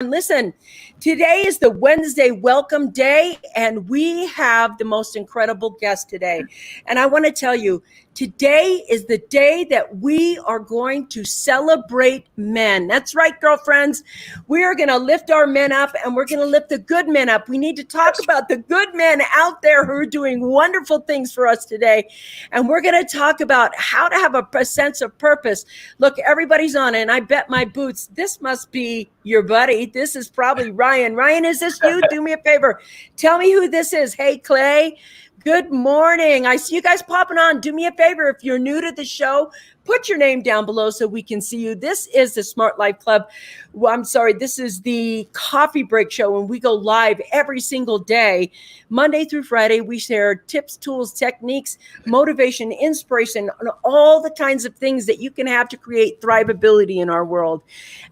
Listen, today is the Wednesday welcome day, and we have the most incredible guest today. And I want to tell you, today is the day that we are going to celebrate men. That's right, girlfriends. We are going to lift our men up, and we're going to lift the good men up. We need to talk about the good men out there who are doing wonderful things for us today. And we're going to talk about how to have a sense of purpose. Look, everybody's on it, and I bet my boots, this must be your buddy. This is probably Ryan. Ryan, is this you? Do me a favor. Tell me who this is. Hey, Clay. Good morning. I see you guys popping on. Do me a favor. If you're new to the show, put your name down below so we can see you. This is the Smart Life Club. Well, this is the coffee break show, and we go live every single day, Monday through Friday. We share tips, tools, techniques, motivation, inspiration, and all the kinds of things that you can have to create thrivability in our world.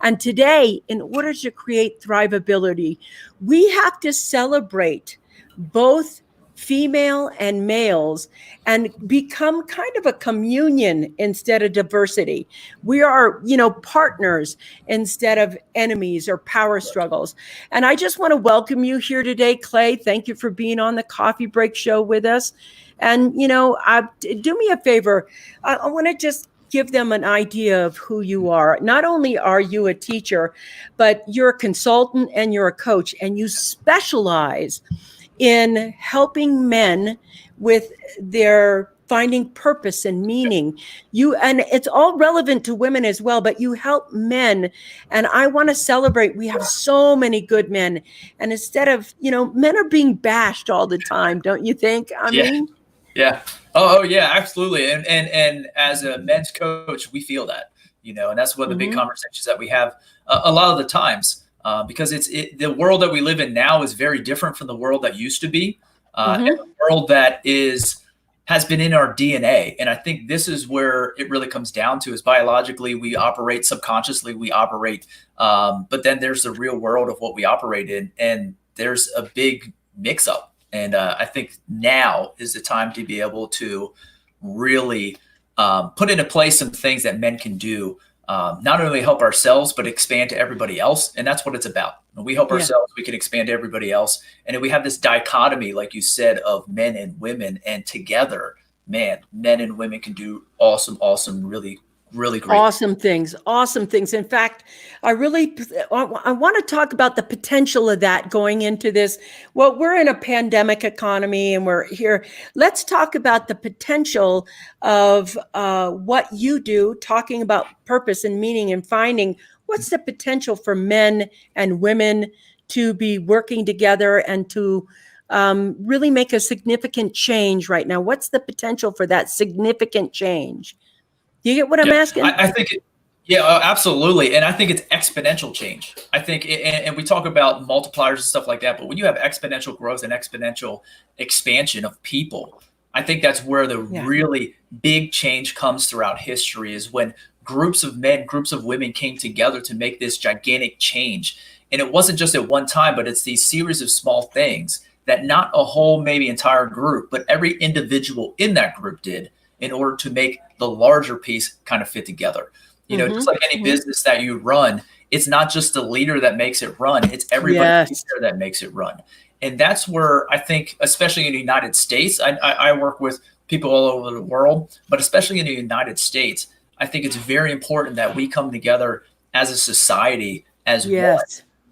And today, in order to create thrivability, we have to celebrate both female and males and become kind of a communion instead of diversity. We are, partners instead of enemies or power struggles. And I just want to welcome you here today, Clay. Thank you for being on the Coffee Break Show with us. And, do me a favor. I want to just give them an idea of who you are. Not only are you a teacher, but you're a consultant and you're a coach, and you specialize in helping men with their finding purpose and meaning. And it's all relevant to women as well, but you help men. And I want to celebrate. We have so many good men. And instead of, men are being bashed all the time, don't you think? Yeah. Oh yeah, absolutely. And as a men's coach, we feel that, and that's one of the big conversations that we have a lot of the times. Because the world that we live in now is very different from the world that used to be, and the world that has been in our DNA. And I think this is where it really comes down to is biologically we operate, subconsciously we operate, but then there's the real world of what we operate in, and there's a big mix up. And I think now is the time to be able to really put into place some things that men can do. Not only help ourselves, but expand to everybody else. And that's what it's about. When we help ourselves, we can expand to everybody else. And if we have this dichotomy, like you said, of men and women, and together, men and women can do awesome, really great. Awesome things. In fact, I want to talk about the potential of that going into this. Well, we're in a pandemic economy and we're here. Let's talk about the potential of what you do, talking about purpose and meaning and finding what's the potential for men and women to be working together and to really make a significant change right now. What's the potential for that significant change? You get what I'm asking? I think, absolutely. And I think it's exponential change. I think, and we talk about multipliers and stuff like that, but when you have exponential growth and exponential expansion of people, I think that's where the really big change comes throughout history, is when groups of men, groups of women came together to make this gigantic change. And it wasn't just at one time, but it's these series of small things that not a whole, maybe entire group, but every individual in that group did, in order to make the larger piece kind of fit together. Just like any business that you run, it's not just the leader that makes it run, it's everybody there that makes it run. And that's where I think, especially in the United States, I work with people all over the world, but especially in the United States, I think it's very important that we come together as a society as one.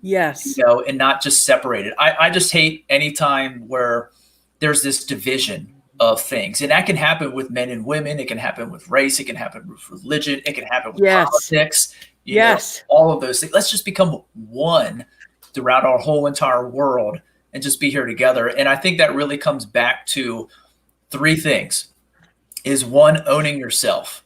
Yes. And not just separated. I just hate any time where there's this division of things. And that can happen with men and women. It can happen with race. It can happen with religion. It can happen with politics. You know, all of those things. Let's just become one throughout our whole entire world and just be here together. And I think that really comes back to three things. Is one, owning yourself.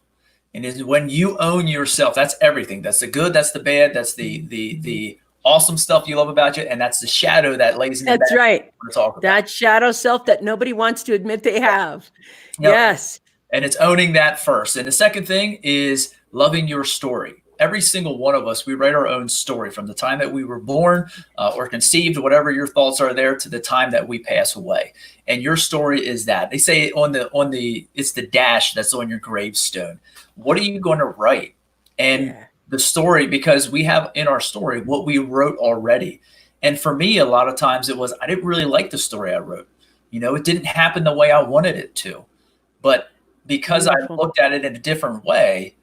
And is when you own yourself, that's everything. That's the good, that's the bad, that's the awesome stuff you love about you, and that's the shadow that lays in the back. That's right. That shadow self that nobody wants to admit they have. Yes. And it's owning that first. And the second thing is loving your story. Every single one of us, we write our own story from the time that we were born or conceived, whatever your thoughts are there, to the time that we pass away. And your story is that. They say it's the dash that's on your gravestone. What are you going to write? And the story, because we have in our story what we wrote already. And for me, a lot of times it was, I didn't really like the story I wrote. It didn't happen the way I wanted it to. But because Beautiful. I looked at it in a different way,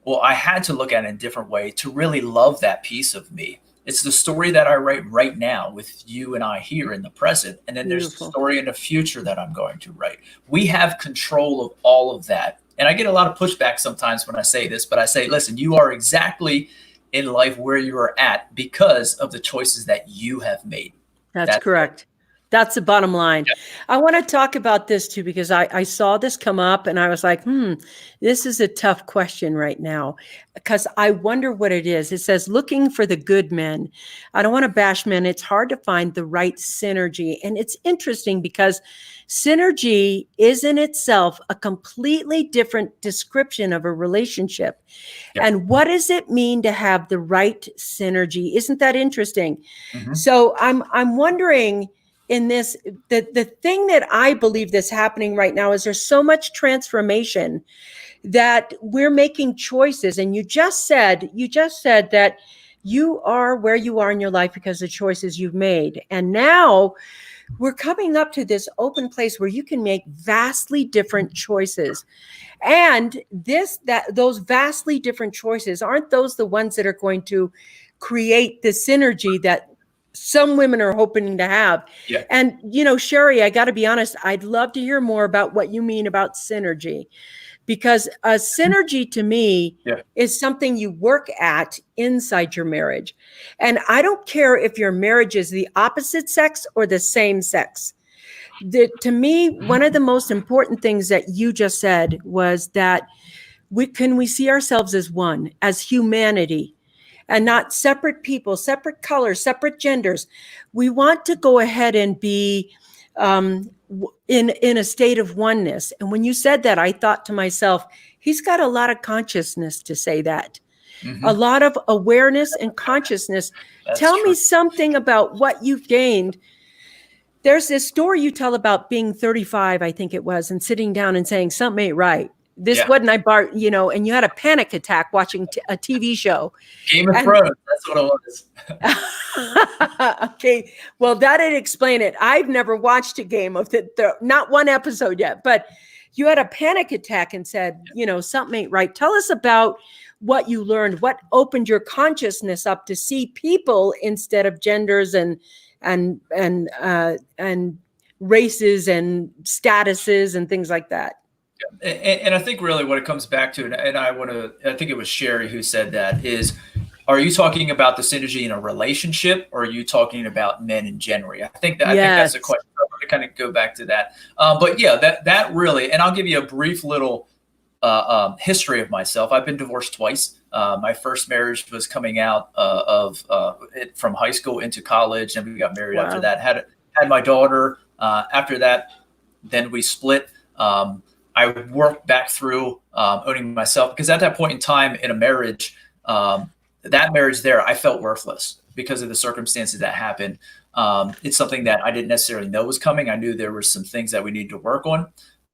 well, I had to look at it in a different way to really love that piece of me. It's the story that I write right now with you and I here in the present. And then there's the Beautiful. story in the future that I'm going to write. We have control of all of that. And I get a lot of pushback sometimes when I say this, but I say, listen, you are exactly in life where you are at because of the choices that you have made. That's correct. That's the bottom line. Yeah. I want to talk about this too, because I saw this come up and I was like, this is a tough question right now, because I wonder what it is. It says, looking for the good men. I don't want to bash men. It's hard to find the right synergy. And it's interesting because synergy is in itself a completely different description of a relationship. Yeah. And what does it mean to have the right synergy? Isn't that interesting? Mm-hmm. So I'm wondering, in this, the thing that I believe that's happening right now is there's so much transformation that we're making choices. And you just said that you are where you are in your life because of the choices you've made. And now we're coming up to this open place where you can make vastly different choices. And those vastly different choices, aren't those the ones that are going to create the synergy that some women are hoping to have? Yeah. And, Sherry, I got to be honest, I'd love to hear more about what you mean about synergy, because a synergy to me is something you work at inside your marriage. And I don't care if your marriage is the opposite sex or the same sex. To me, one of the most important things that you just said was that we see ourselves as one, as humanity, and not separate people, separate colors, separate genders. We want to go ahead and be in a state of oneness. And when you said that, I thought to myself, he's got a lot of consciousness to say that. Mm-hmm. A lot of awareness and consciousness. Tell me something about what you've gained. There's this story you tell about being 35, I think it was, and sitting down and saying, something ain't right. This wasn't and you had a panic attack watching a TV show. Game of Thrones, that's what it was. Okay, well, that'd explain it. I've never watched a game of not one episode yet, but you had a panic attack and said, something ain't right. Tell us about what you learned, what opened your consciousness up to see people instead of genders and races and statuses and things like that. And I think really what it comes back to, and I think it was Sherry who said that, is, are you talking about the synergy in a relationship, or are you talking about men in general? I think that's a question. I want to kind of go back to that. But yeah, that really, and I'll give you a brief little history of myself. I've been divorced twice. My first marriage was coming out from high school into college, and we got married after that. Had my daughter after that. Then we split. I worked back through owning myself, because at that point in time in a marriage, that marriage there, I felt worthless because of the circumstances that happened. It's something that I didn't necessarily know was coming. I knew there were some things that we needed to work on,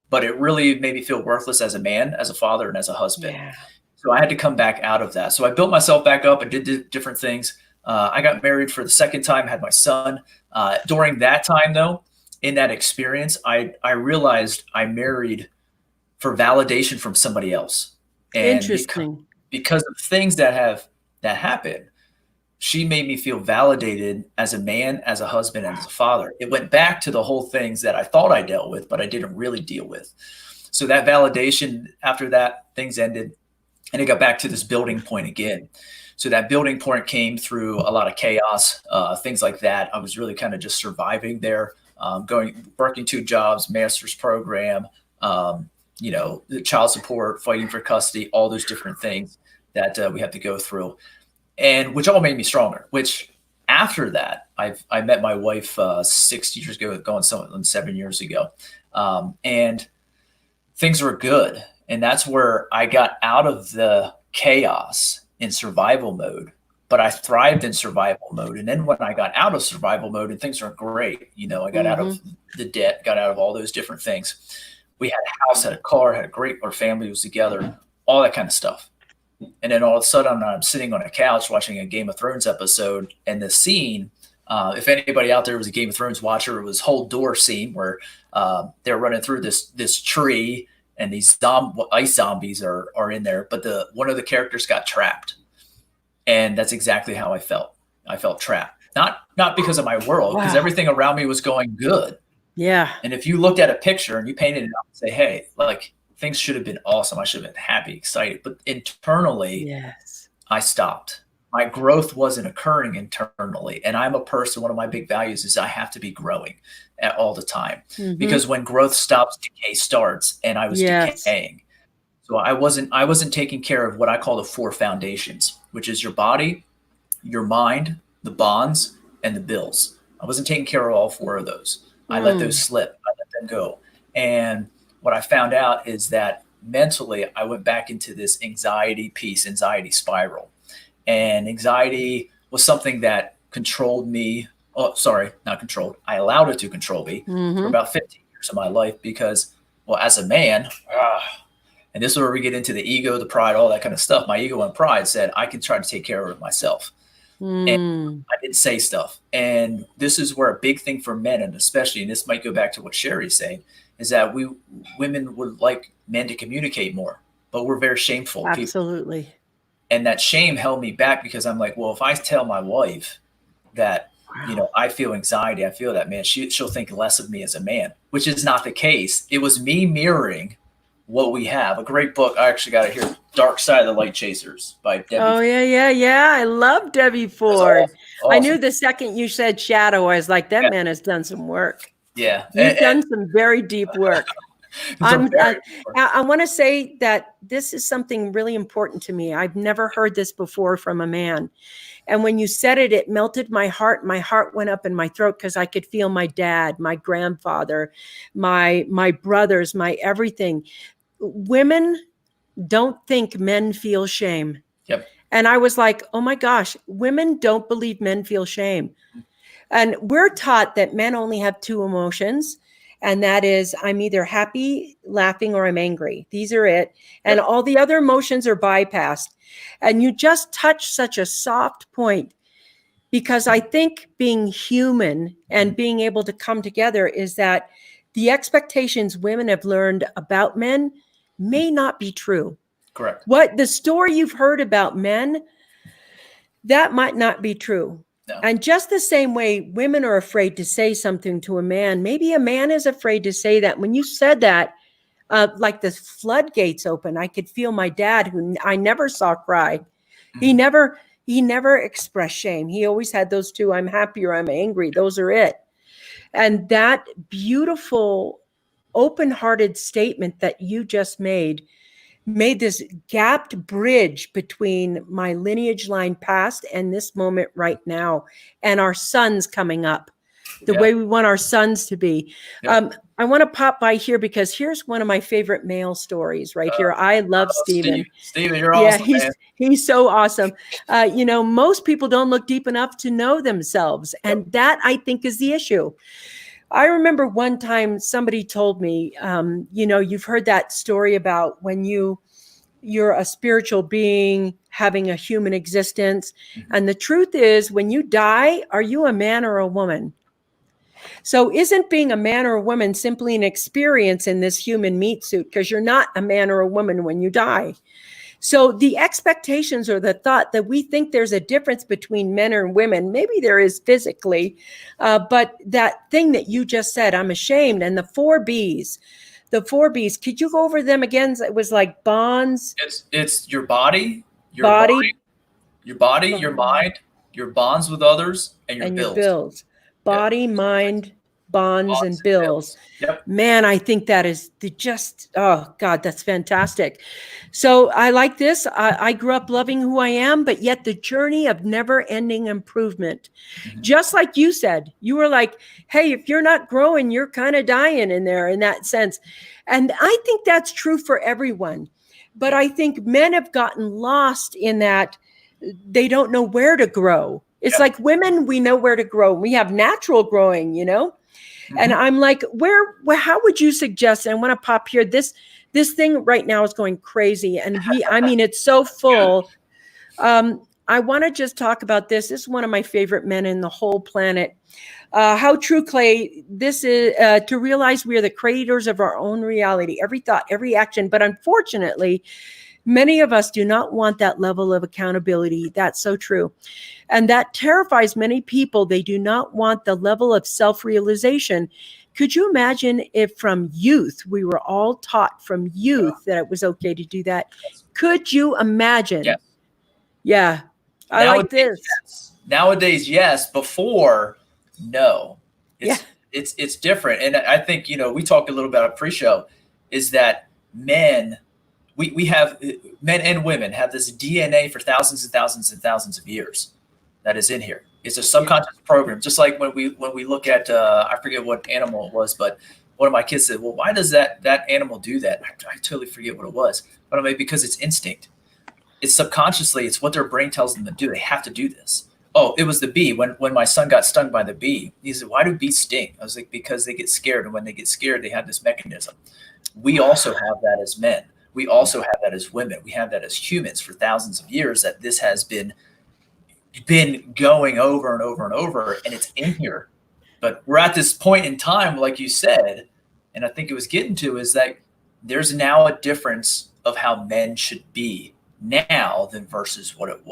but it really made me feel worthless as a man, as a father, and as a husband. Yeah. So I had to come back out of that. So I built myself back up and did different things. I got married for the second time, had my son. During that time, though, in that experience, I realized I married for validation from somebody else. And interesting. Because of things that happened, she made me feel validated as a man, as a husband, and as a father. It went back to the whole things that I thought I dealt with, but I didn't really deal with. So that validation, after that, things ended, and it got back to this building point again. So that building point came through a lot of chaos, things like that. I was really kind of just surviving there, working 2 jobs, master's program, the child support, fighting for custody, all those different things that we have to go through, and which all made me stronger. Which after that, I met my wife 6 years ago, going 7 years ago, and things were good. And that's where I got out of the chaos in survival mode. But I thrived in survival mode. And then when I got out of survival mode and things were great, I got out of the debt, got out of all those different things. We had a house, had a car, our family was together, all that kind of stuff. And then all of a sudden I'm sitting on a couch watching a Game of Thrones episode, and the scene, if anybody out there was a Game of Thrones watcher, it was whole door scene where they're running through this tree, and these ice zombies are in there, but one of the characters got trapped. And that's exactly how I felt. I felt trapped. Not because of my world, because everything around me was going good. Yeah. And if you looked at a picture and you painted it up and say, hey, like, things should have been awesome, I should have been happy, excited. But internally, Yes, I stopped. My growth wasn't occurring internally. And I'm a person, one of my big values is I have to be growing at all the time. Because when growth stops, decay starts. And I was decaying. So I wasn't taking care of what I call the 4 foundations, which is your body, your mind, the bonds, and the bills. I wasn't taking care of all 4 of those. I let those slip. I let them go. And what I found out is that mentally, I went back into this anxiety spiral. And anxiety was something that controlled me. Oh, sorry, not controlled. I allowed it to control me for about 15 years of my life because, well, as a man, and this is where we get into the ego, the pride, all that kind of stuff. My ego and pride said, I can try to take care of it myself. And I didn't say stuff. And this is where a big thing for men, and especially, and this might go back to what Sherry's saying, is that women would like men to communicate more, but we're very shameful people. Absolutely. And that shame held me back because I'm like, well, if I tell my wife that, I feel anxiety, I feel that, man, she'll think less of me as a man, which is not the case. It was me mirroring what we have. A great book. I actually got it here. Dark Side of the Light Chasers by Debbie. Oh, yeah. I love Debbie Ford. Awesome. I knew the second you said shadow, I was like, that man has done some work. Yeah. You've done some very deep work. I want to say that this is something really important to me. I've never heard this before from a man. And when you said it, it melted my heart. My heart went up in my throat because I could feel my dad, my grandfather, my brothers, my everything. Women don't think men feel shame. Yep. And I was like, oh my gosh, women don't believe men feel shame. And we're taught that men only have 2 emotions. And that is, I'm either happy, laughing, or I'm angry. These are it. And all the other emotions are bypassed. And you just touch such a soft point, because I think being human and being able to come together is that the expectations women have learned about men may not be true. Correct. What the story you've heard about men, that might not be true. No. And just the same way women are afraid to say something to a man, maybe a man is afraid to say that. When you said that, like the floodgates open, I could feel my dad, who I never saw cry. He never expressed shame. He always had those 2, I'm happy or I'm angry. Those are it. And that beautiful, open-hearted statement that you just made this gapped bridge between my lineage line past and this moment right now, and our sons coming up the way we want our sons to be. I want to pop by here because here's one of my favorite male stories right here. I love Stephen. Stephen, you're awesome, man. He's so awesome. Most people don't look deep enough to know themselves. And that, I think, is the issue. I remember one time somebody told me, you've heard that story about when you're a spiritual being having a human existence. And the truth is, when you die, are you a man or a woman? So isn't being a man or a woman simply an experience in this human meat suit? Because you're not a man or a woman when you die. So the expectations or the thought that we think there's a difference between men and women, maybe there is physically, but that thing that you just said, I'm ashamed, and the 4 B's, could you go over them again? It was like bonds. It's your body, your mind, your bonds with others, and your bills. Body, mind, bonds, and bills. Yep. Man, I think that is oh God, that's fantastic. So I like this. I grew up loving who I am, but yet the journey of never ending improvement. Just like you said, you were like, hey, if you're not growing, you're kind of dying in there in that sense. And I think that's true for everyone. But I think men have gotten lost in that they don't know where to grow. It's like women, we know where to grow. We have natural growing, And I'm like, how would you suggest, and I want to pop here, this this thing right now is going crazy. And I mean, it's so full. I want to just talk about this. This is one of my favorite men in the whole planet. How true, Clay, this is to realize we are the creators of our own reality, every thought, every action. But unfortunately, many of us do not want that level of accountability. That's so true. And that terrifies many people. They do not want the level of self-realization. Could you imagine if from youth, we were all taught from youth that it was okay to do that? Could you imagine? Yes. Yeah. I like this. Yes. Nowadays, yes. Before, no. It's different. And I think, we talked a little about pre-show, is that men, we have, men and women have this DNA for thousands and thousands and thousands of years that is in here. It's a subconscious program. Just like when we look at, I forget what animal it was, but one of my kids said, well, why does that animal do that? I totally forget what it was. But I mean, because it's instinct. It's subconsciously, it's what their brain tells them to do. They have to do this. Oh, it was the bee. When my son got stung by the bee, he said, why do bees sting? I was like, because they get scared. And when they get scared, they have this mechanism. We also have that as men. We also have that as women. We have that as humans for thousands of years, that this has been going over and over and over, and it's in here. But we're at this point in time, like you said, and I think it was getting to, is that there's now a difference of how men should be now than versus what it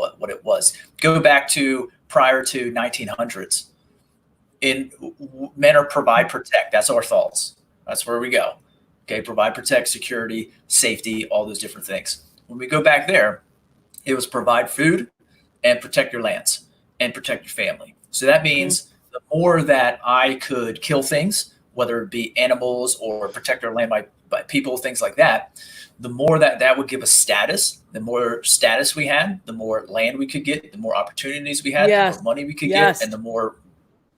was. Go back to prior to 1900s. Men are provide, protect. That's our thoughts. That's where we go. Okay, provide, protect, security, safety, all those different things. When we go back there, it was provide food and protect your lands and protect your family. So that means the more that I could kill things, whether it be animals or protect our land by people, things like that, the more that would give us status. The more status we had, the more land we could get, the more opportunities we had, the more money we could get, and the more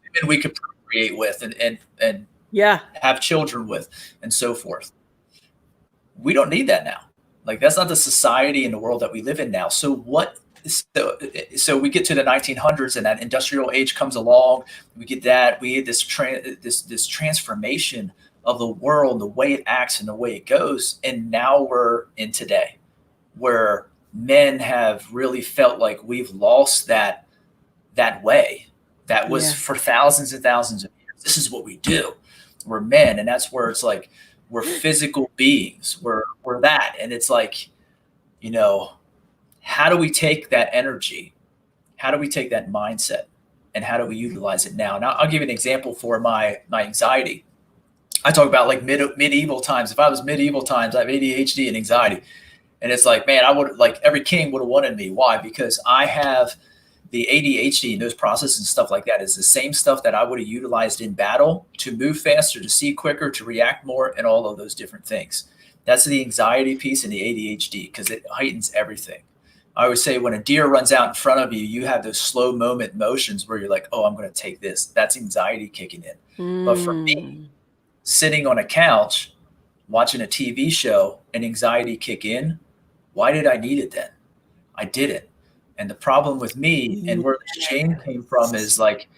women we could procreate with and have children with, and so forth. We don't need that now. Like, that's not the society and the world that we live in now. So we get to the 1900s, and that industrial age comes along. We get that. We had this transformation of the world, the way it acts and the way it goes. And now we're in today, where men have really felt like we've lost that way that was for thousands and thousands of years. This is what we do. We're men. And that's where it's like, we're physical beings. We're that. And it's like, how do we take that energy? How do we take that mindset? And how do we utilize it now? Now, I'll give you an example for my anxiety. I talk about like medieval times. If I was medieval times, I have ADHD and anxiety. And it's like, man, I would, like, every king would have wanted me. Why? Because I have the ADHD, and those processes and stuff like that is the same stuff that I would have utilized in battle to move faster, to see quicker, to react more, and all of those different things. That's the anxiety piece and the ADHD, because it heightens everything. I always say, when a deer runs out in front of you, you have those slow moment motions where you're like, oh, I'm going to take this. That's anxiety kicking in. But for me, sitting on a couch, watching a TV show, and anxiety kick in, why did I need it then? I didn't. And the problem with me, and where this change came from, is like,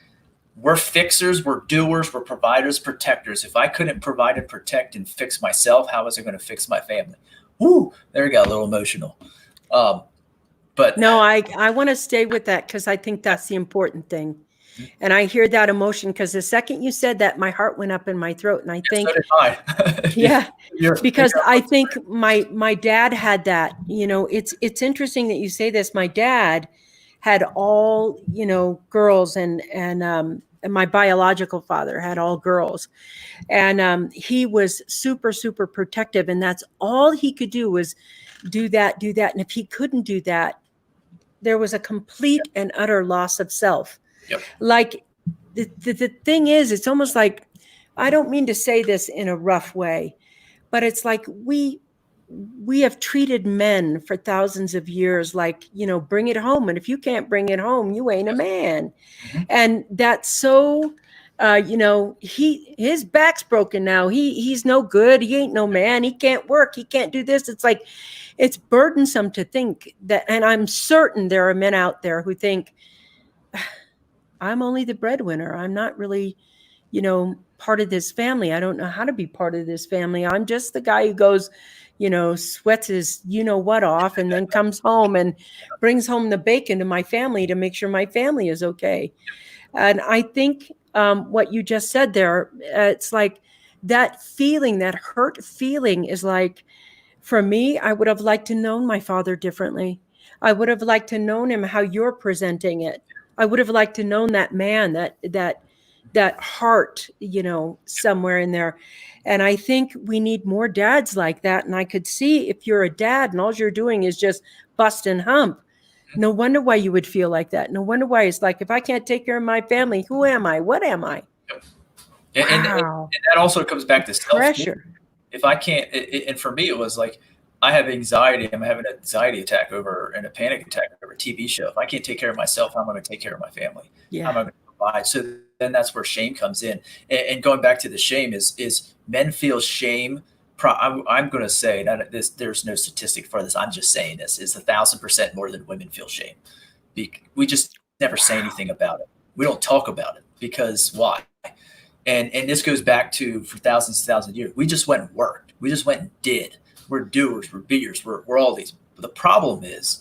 we're fixers, we're doers, we're providers, protectors. If I couldn't provide and protect and fix myself, how was I going to fix my family? Woo, there we go, a little emotional. But no, I want to stay with that, because I think that's the important thing. And I hear that emotion, because the second you said that, my heart went up in my throat. And I think, so did I. because I think my dad had that. It's interesting that you say this. My dad had all, girls, and my biological father had all girls, and he was super, super protective, and that's all he could do was do that. And if he couldn't do that, there was a complete and utter loss of self. Yep. Like the thing is, it's almost like, I don't mean to say this in a rough way, but it's like we have treated men for thousands of years like, bring it home. And if you can't bring it home, you ain't a man. And that's so, his back's broken now. He's no good. He ain't no man. He can't work. He can't do this. It's like, it's burdensome to think that. And I'm certain there are men out there who think, I'm only the breadwinner. I'm not really, part of this family. I don't know how to be part of this family. I'm just the guy who goes, sweats his what off, and then comes home and brings home the bacon to my family to make sure my family is okay. And I think what you just said there, it's like that feeling, that hurt feeling is like, for me, I would have liked to known my father differently. I would have liked to known him how you're presenting it. I would have liked to known that man, that heart, somewhere in there. And I think we need more dads like that. And I could see if you're a dad and all you're doing is just bust and hump, no wonder why you would feel like that. No wonder why it's like, if I can't take care of my family, who am I? What am I? Yep. And that also comes back to pressure. If I can't, and for me, it was like, I have anxiety. I'm having an anxiety attack and a panic attack over a TV show. If I can't take care of myself, how am I going to take care of my family? Yeah. How am I going to provide? So then that's where shame comes in. And going back to the shame is men feel shame. I'm going to say that there's no statistic for this. I'm just saying this is 1,000% more than women feel shame. We just never say anything about it. We don't talk about it because why? And this goes back to for thousands of years. We just went and worked. We just went and did. We're doers. We're beers. We're all these. But the problem is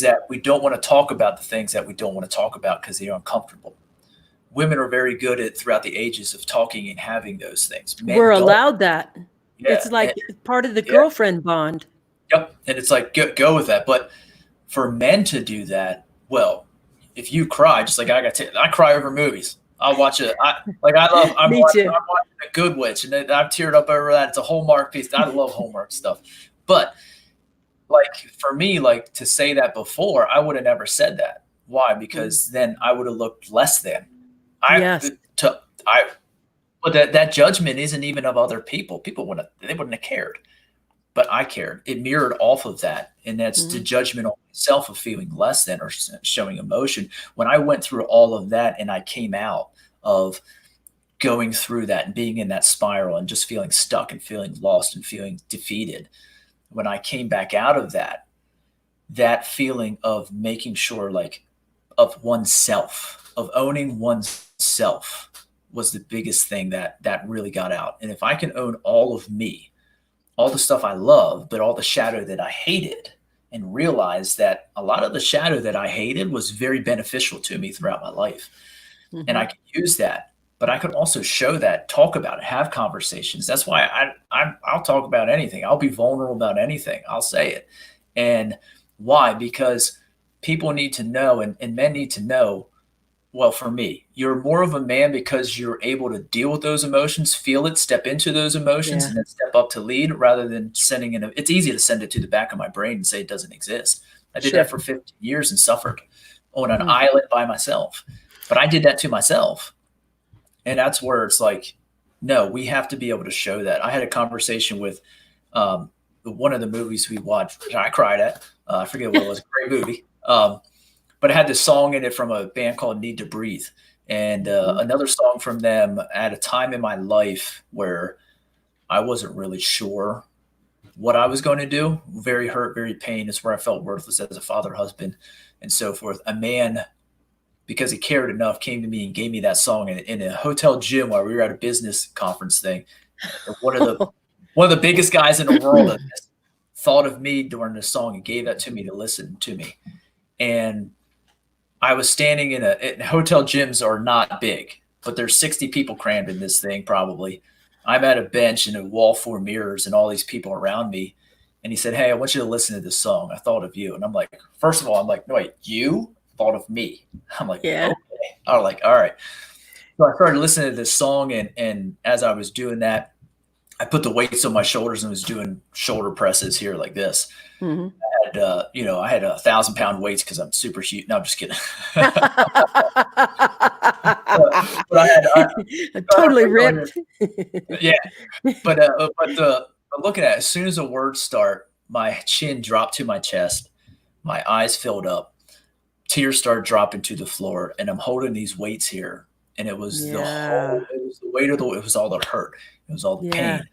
that we don't want to talk about the things that we don't want to talk about because they're uncomfortable. Women are very good at throughout the ages of talking and having those things. Men We're allowed that. Yeah. It's like part of the girlfriend bond. Yep. And it's like, go with that. But for men to do that, well, if you cry, just like I cry over movies. I'll watch it. I'm watching The Good Witch, and I've teared up over that. It's a Hallmark piece. I love Hallmark stuff. But like for me, like to say that before, I would have never said that. Why? Because then I would have looked less than. But that judgment isn't even of other people. They wouldn't have cared. But I cared. It mirrored off of that. And that's the judgment on myself of feeling less than or showing emotion. When I went through all of that and I came out of going through that and being in that spiral and just feeling stuck and feeling lost and feeling defeated, when I came back out of that feeling of making sure of oneself, of owning oneself was the biggest thing that really got out. And if I can own all of me, all the stuff I love, but all the shadow that I hated, and realize that a lot of the shadow that I hated was very beneficial to me throughout my life. And I could use that, but I could also show that, talk about it, have conversations. That's why I'll talk about anything. I'll be vulnerable about anything. I'll say it. And why? Because people need to know, and men need to know, well, for me, you're more of a man because you're able to deal with those emotions, feel it, step into those emotions, and then step up to lead rather than sending in it's easy to send it to the back of my brain and say it doesn't exist. I did that for 15 years and suffered on an island by myself. But I did that to myself. And that's where it's like, no, we have to be able to show that. I had a conversation with one of the movies we watched, which I cried at. I forget what it was. A great movie. But it had this song in it from a band called Need to Breathe. And another song from them at a time in my life where I wasn't really sure what I was going to do. Very hurt, very pain. It's where I felt worthless as a father, husband, and so forth. A man, because he cared enough, came to me and gave me that song in a hotel gym while we were at a business conference thing. One of the biggest guys in the world thought of me during this song and gave that to me to listen to me. And I was standing in hotel gyms are not big, but there's 60 people crammed in this thing probably. I'm at a bench and a wall full of mirrors and all these people around me. And he said, "Hey, I want you to listen to this song. I thought of you." And I'm like, first of all, I'm like, "No, wait, you thought of me?" I'm like, "Okay." I was like, "All right." So I started listening to this song. And as I was doing that, I put the weights on my shoulders and was doing shoulder presses here like this. I had 1,000-pound weights because I'm super huge. No, I'm just kidding. but I totally ripped. Yeah. But looking at it, as soon as the words start, my chin dropped to my chest. My eyes filled up. Tears started dropping to the floor. And I'm holding these weights here. And it was it was the weight of it was all the hurt. It was all the pain.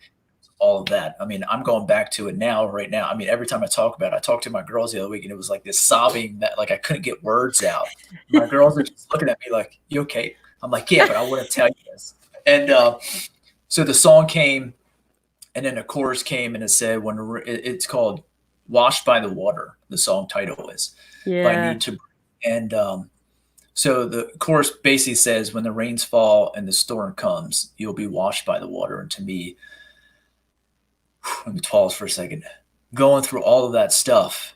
All of that. I mean, I'm going back to it right now. I mean, every time I talk about it, I talked to my girls the other week and it was like this sobbing that like I couldn't get words out. My girls are just looking at me like, "You okay?" I'm like, "Yeah, but I want to tell you this." And so the song came And then a chorus came and it said, it's called Washed by the Water, the song title is, by Yeah. Need to. And so the chorus basically says, when the rains fall and the storm comes, you'll be washed by the water. And to me, let me pause for a second. Going through all of that stuff,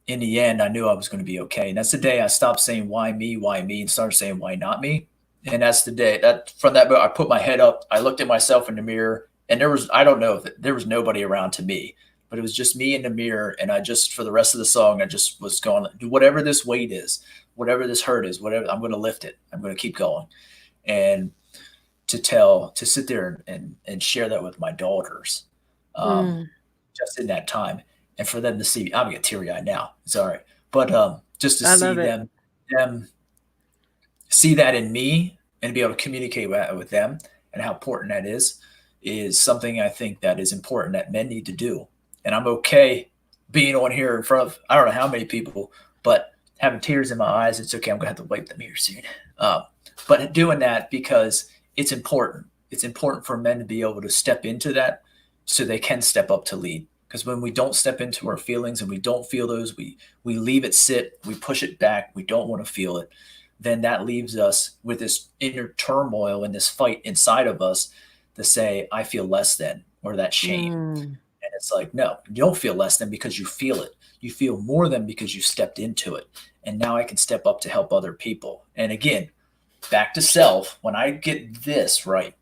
in the end, I knew I was going to be okay. And that's the day I stopped saying, why me, and started saying, why not me? And that's the day that from that moment, I put my head up, I looked at myself in the mirror, and I don't know if there was nobody around to me, but it was just me in the mirror. And I just, for the rest of the song, I just was going, do whatever this weight is, whatever this hurt is, whatever, I'm going to lift it. I'm going to keep going. And to sit there and share that with my daughters, just in that time. And for them to see, I'm gonna get teary eyed now. It's all right. But just to see them see that in me and be able to communicate with them and how important that is something I think that is important that men need to do. And I'm okay being on here in front of, I don't know how many people, but having tears in my eyes, it's okay. I'm gonna have to wipe them here soon. But doing that because it's important. It's important for men to be able to step into that so they can step up to lead. Because when we don't step into our feelings and we don't feel those, we leave it sit, we push it back, we don't want to feel it, then that leaves us with this inner turmoil and this fight inside of us to say, I feel less than, or that shame. And it's like, no, you don't feel less than because you feel it. You feel more than because you stepped into it. And now I can step up to help other people. And again, back to self, when I get this right,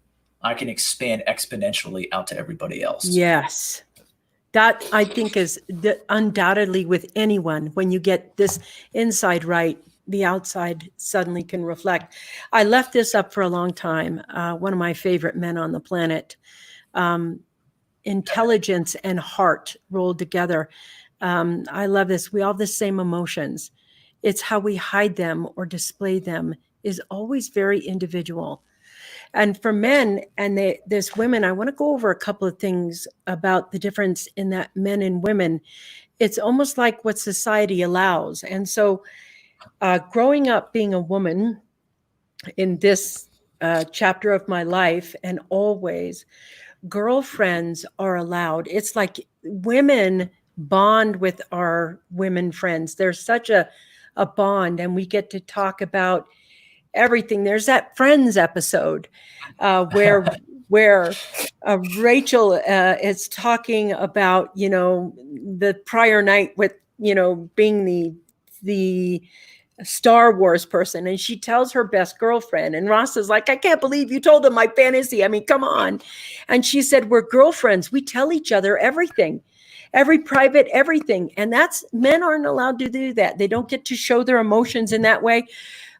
I can expand exponentially out to everybody else. Yes. That I think is undoubtedly with anyone, when you get this inside right, the outside suddenly can reflect. I left this up for a long time. One of my favorite men on the planet, intelligence and heart rolled together. I love this. We all have the same emotions. It's how we hide them or display them is always very individual. And for men and there's women, I want to go over a couple of things about the difference in that men and women. It's almost like what society allows. And so growing up being a woman in this chapter of my life, and always, girlfriends are allowed. It's like women bond with our women friends. There's such a bond, and we get to talk about everything. There's that Friends episode where Rachel is talking about, the prior night with, being the Star Wars person, and she tells her best girlfriend, and Ross is like, I can't believe you told him my fantasy. I mean, come on. And she said, we're girlfriends. We tell each other everything, every private everything. And men aren't allowed to do that. They don't get to show their emotions in that way.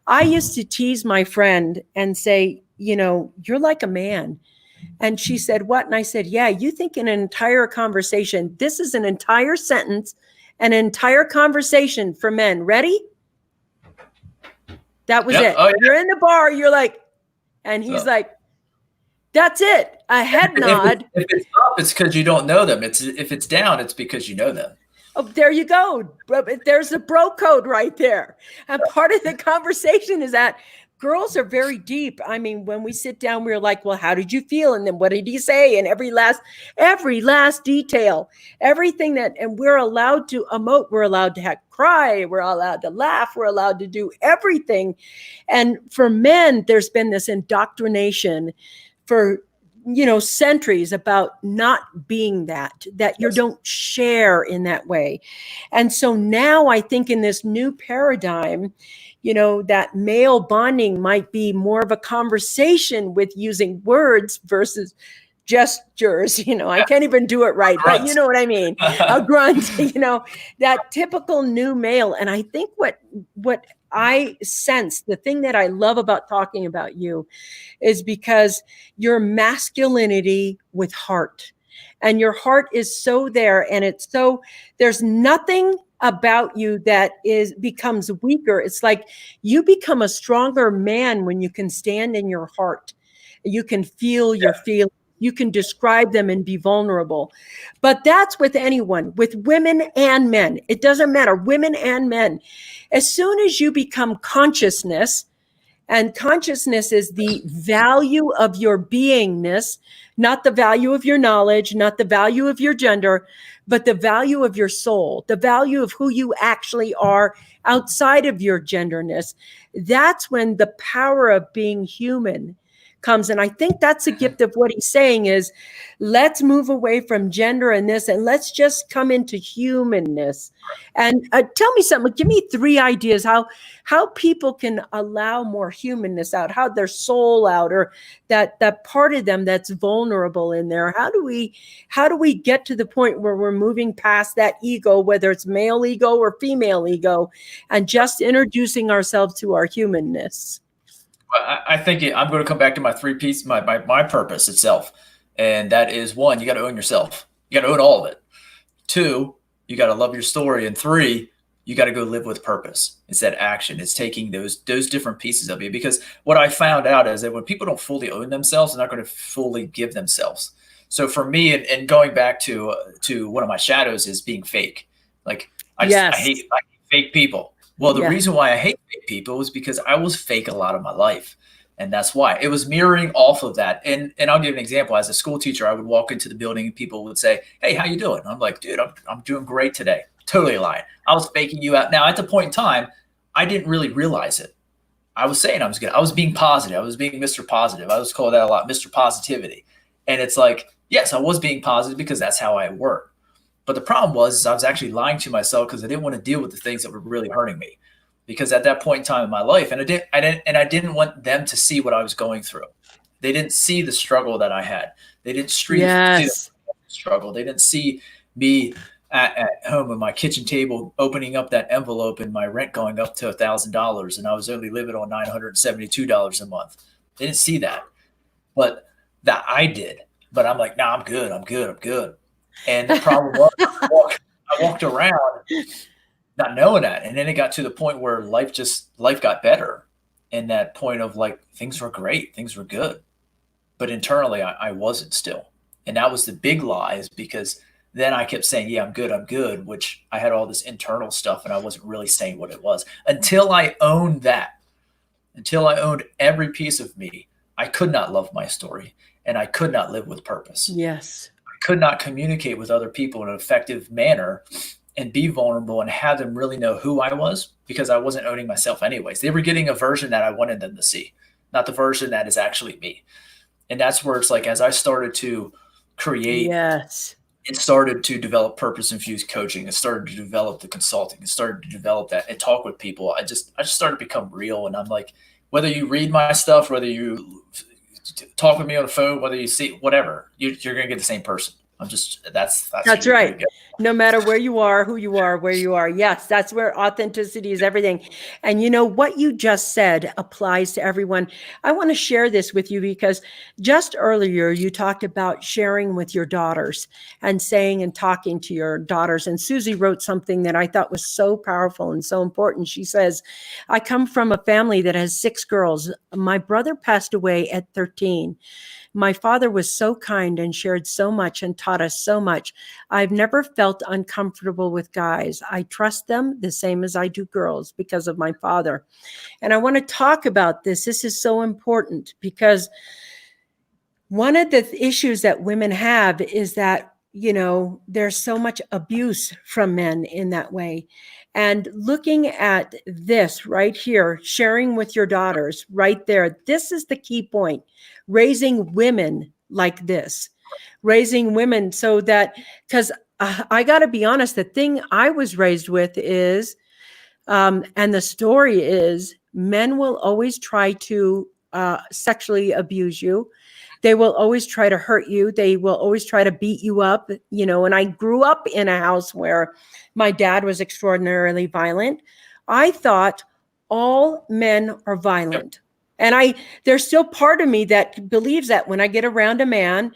I used to tease my friend and say, you're like a man. And she said, what? And I said, yeah, you think in an entire conversation, this is an entire sentence, an entire conversation for men. Ready? That was it. Oh, yeah. You're in the bar, you're like, and he's like, that's it. A head nod. If it's up, it's because you don't know them. If it's down, it's because you know them. Oh, there you go. There's the bro code right there. And part of the conversation is that girls are very deep. I mean, when we sit down, we're like, well, how did you feel? And then what did he say? And every last detail, everything and we're allowed to emote. We're allowed to cry. We're allowed to laugh. We're allowed to do everything. And for men, there's been this indoctrination for centuries about not being that you don't share in that way. And so now I think in this new paradigm, that male bonding might be more of a conversation with using words versus gestures. I can't even do it right, but you know what I mean? A grunt, that typical new male. And I think what I sense, the thing that I love about talking about you is because your masculinity with heart, and your heart is so there, and there's nothing about you that becomes weaker. It's like you become a stronger man when you can stand in your heart. You can feel your feelings. You can describe them and be vulnerable. But that's with anyone, with women and men. It doesn't matter, women and men. As soon as you become consciousness And consciousness is the value of your beingness, not the value of your knowledge, not the value of your gender, but the value of your soul, the value of who you actually are outside of your genderness. That's when the power of being human comes. And I think that's a gift of what he's saying is, let's move away from gender and this, and let's just come into humanness. And tell me something, give me 3 ideas how people can allow more humanness out, how their soul out, or that part of them that's vulnerable in there. How do we get to the point where we're moving past that ego, whether it's male ego or female ego, and just introducing ourselves to our humanness? Well, I think I'm going to come back to my 3 piece, my purpose itself. And that is 1, you got to own yourself. You got to own all of it. 2, you got to love your story. And 3, you got to go live with purpose. It's that action. It's taking those different pieces of you. Because what I found out is that when people don't fully own themselves, they're not going to fully give themselves. So for me, and going back to one of my shadows is being fake. Like I hate fake people. Well, the reason why I hate fake people is because I was fake a lot of my life. And that's why it was mirroring off of that. And I'll give an example. As a school teacher, I would walk into the building and people would say, "Hey, how you doing?" I'm like, "Dude, I'm doing great today." Totally lying. I was faking you out. Now, at the point in time, I didn't really realize it. I was saying I was good. I was being positive. I was being Mr. Positive. I was called that a lot, Mr. Positivity. And it's like, yes, I was being positive because that's how I work. But the problem was I was actually lying to myself because I didn't want to deal with the things that were really hurting me. Because at that point in time in my life, and I didn't want them to see what I was going through. They didn't see the struggle that I had. They didn't see the struggle. They didn't see me at home at my kitchen table opening up that envelope and my rent going up to $1,000, and I was only living on $972 a month. They didn't see that, but that I did. But I'm like, nah, I'm good. And the problem was, I walked around not knowing that. And then it got to the point where life got better. And that point of like, things were great, things were good. But internally, I wasn't still. And that was the big lie, is because then I kept saying, yeah, I'm good, which I had all this internal stuff and I wasn't really saying what it was. Until I owned that, until I owned every piece of me, I could not love my story and I could not live with purpose. Yes. I could not communicate with other people in an effective manner and be vulnerable and have them really know who I was, because I wasn't owning myself anyways. They were getting a version that I wanted them to see, not the version that is actually me. And that's where it's like, as I started to create, it started to develop purpose-infused coaching. It started to develop the consulting. It started to develop that and talk with people. I just started to become real. And I'm like, whether you read my stuff, whether you talk with me on the phone, whether you see whatever, you're going to get the same person. That's right. No matter where you are, who you are, where you are. Yes, that's where authenticity is everything. And you know what you just said applies to everyone. I want to share this with you because just earlier you talked about sharing with your daughters and saying and talking to your daughters. And Susie wrote something that I thought was so powerful and so important. She says, I come from a family that has 6 girls. My brother passed away at 13. My father was so kind and shared so much and taught us so much. I've never felt uncomfortable with guys. I trust them the same as I do girls because of my father. And I want to talk about this. This is so important because one of the issues that women have is that, you know, there's so much abuse from men in that way. And looking at this right here, sharing with your daughters right there, this is the key point. Raising women like this, raising women so that, because I got to be honest, the thing I was raised with is, and the story is, men will always try to sexually abuse you. They will always try to hurt you. They will always try to beat you up, you know, and I grew up in a house where my dad was extraordinarily violent. I thought all men are violent. And there's still part of me that believes that when I get around a man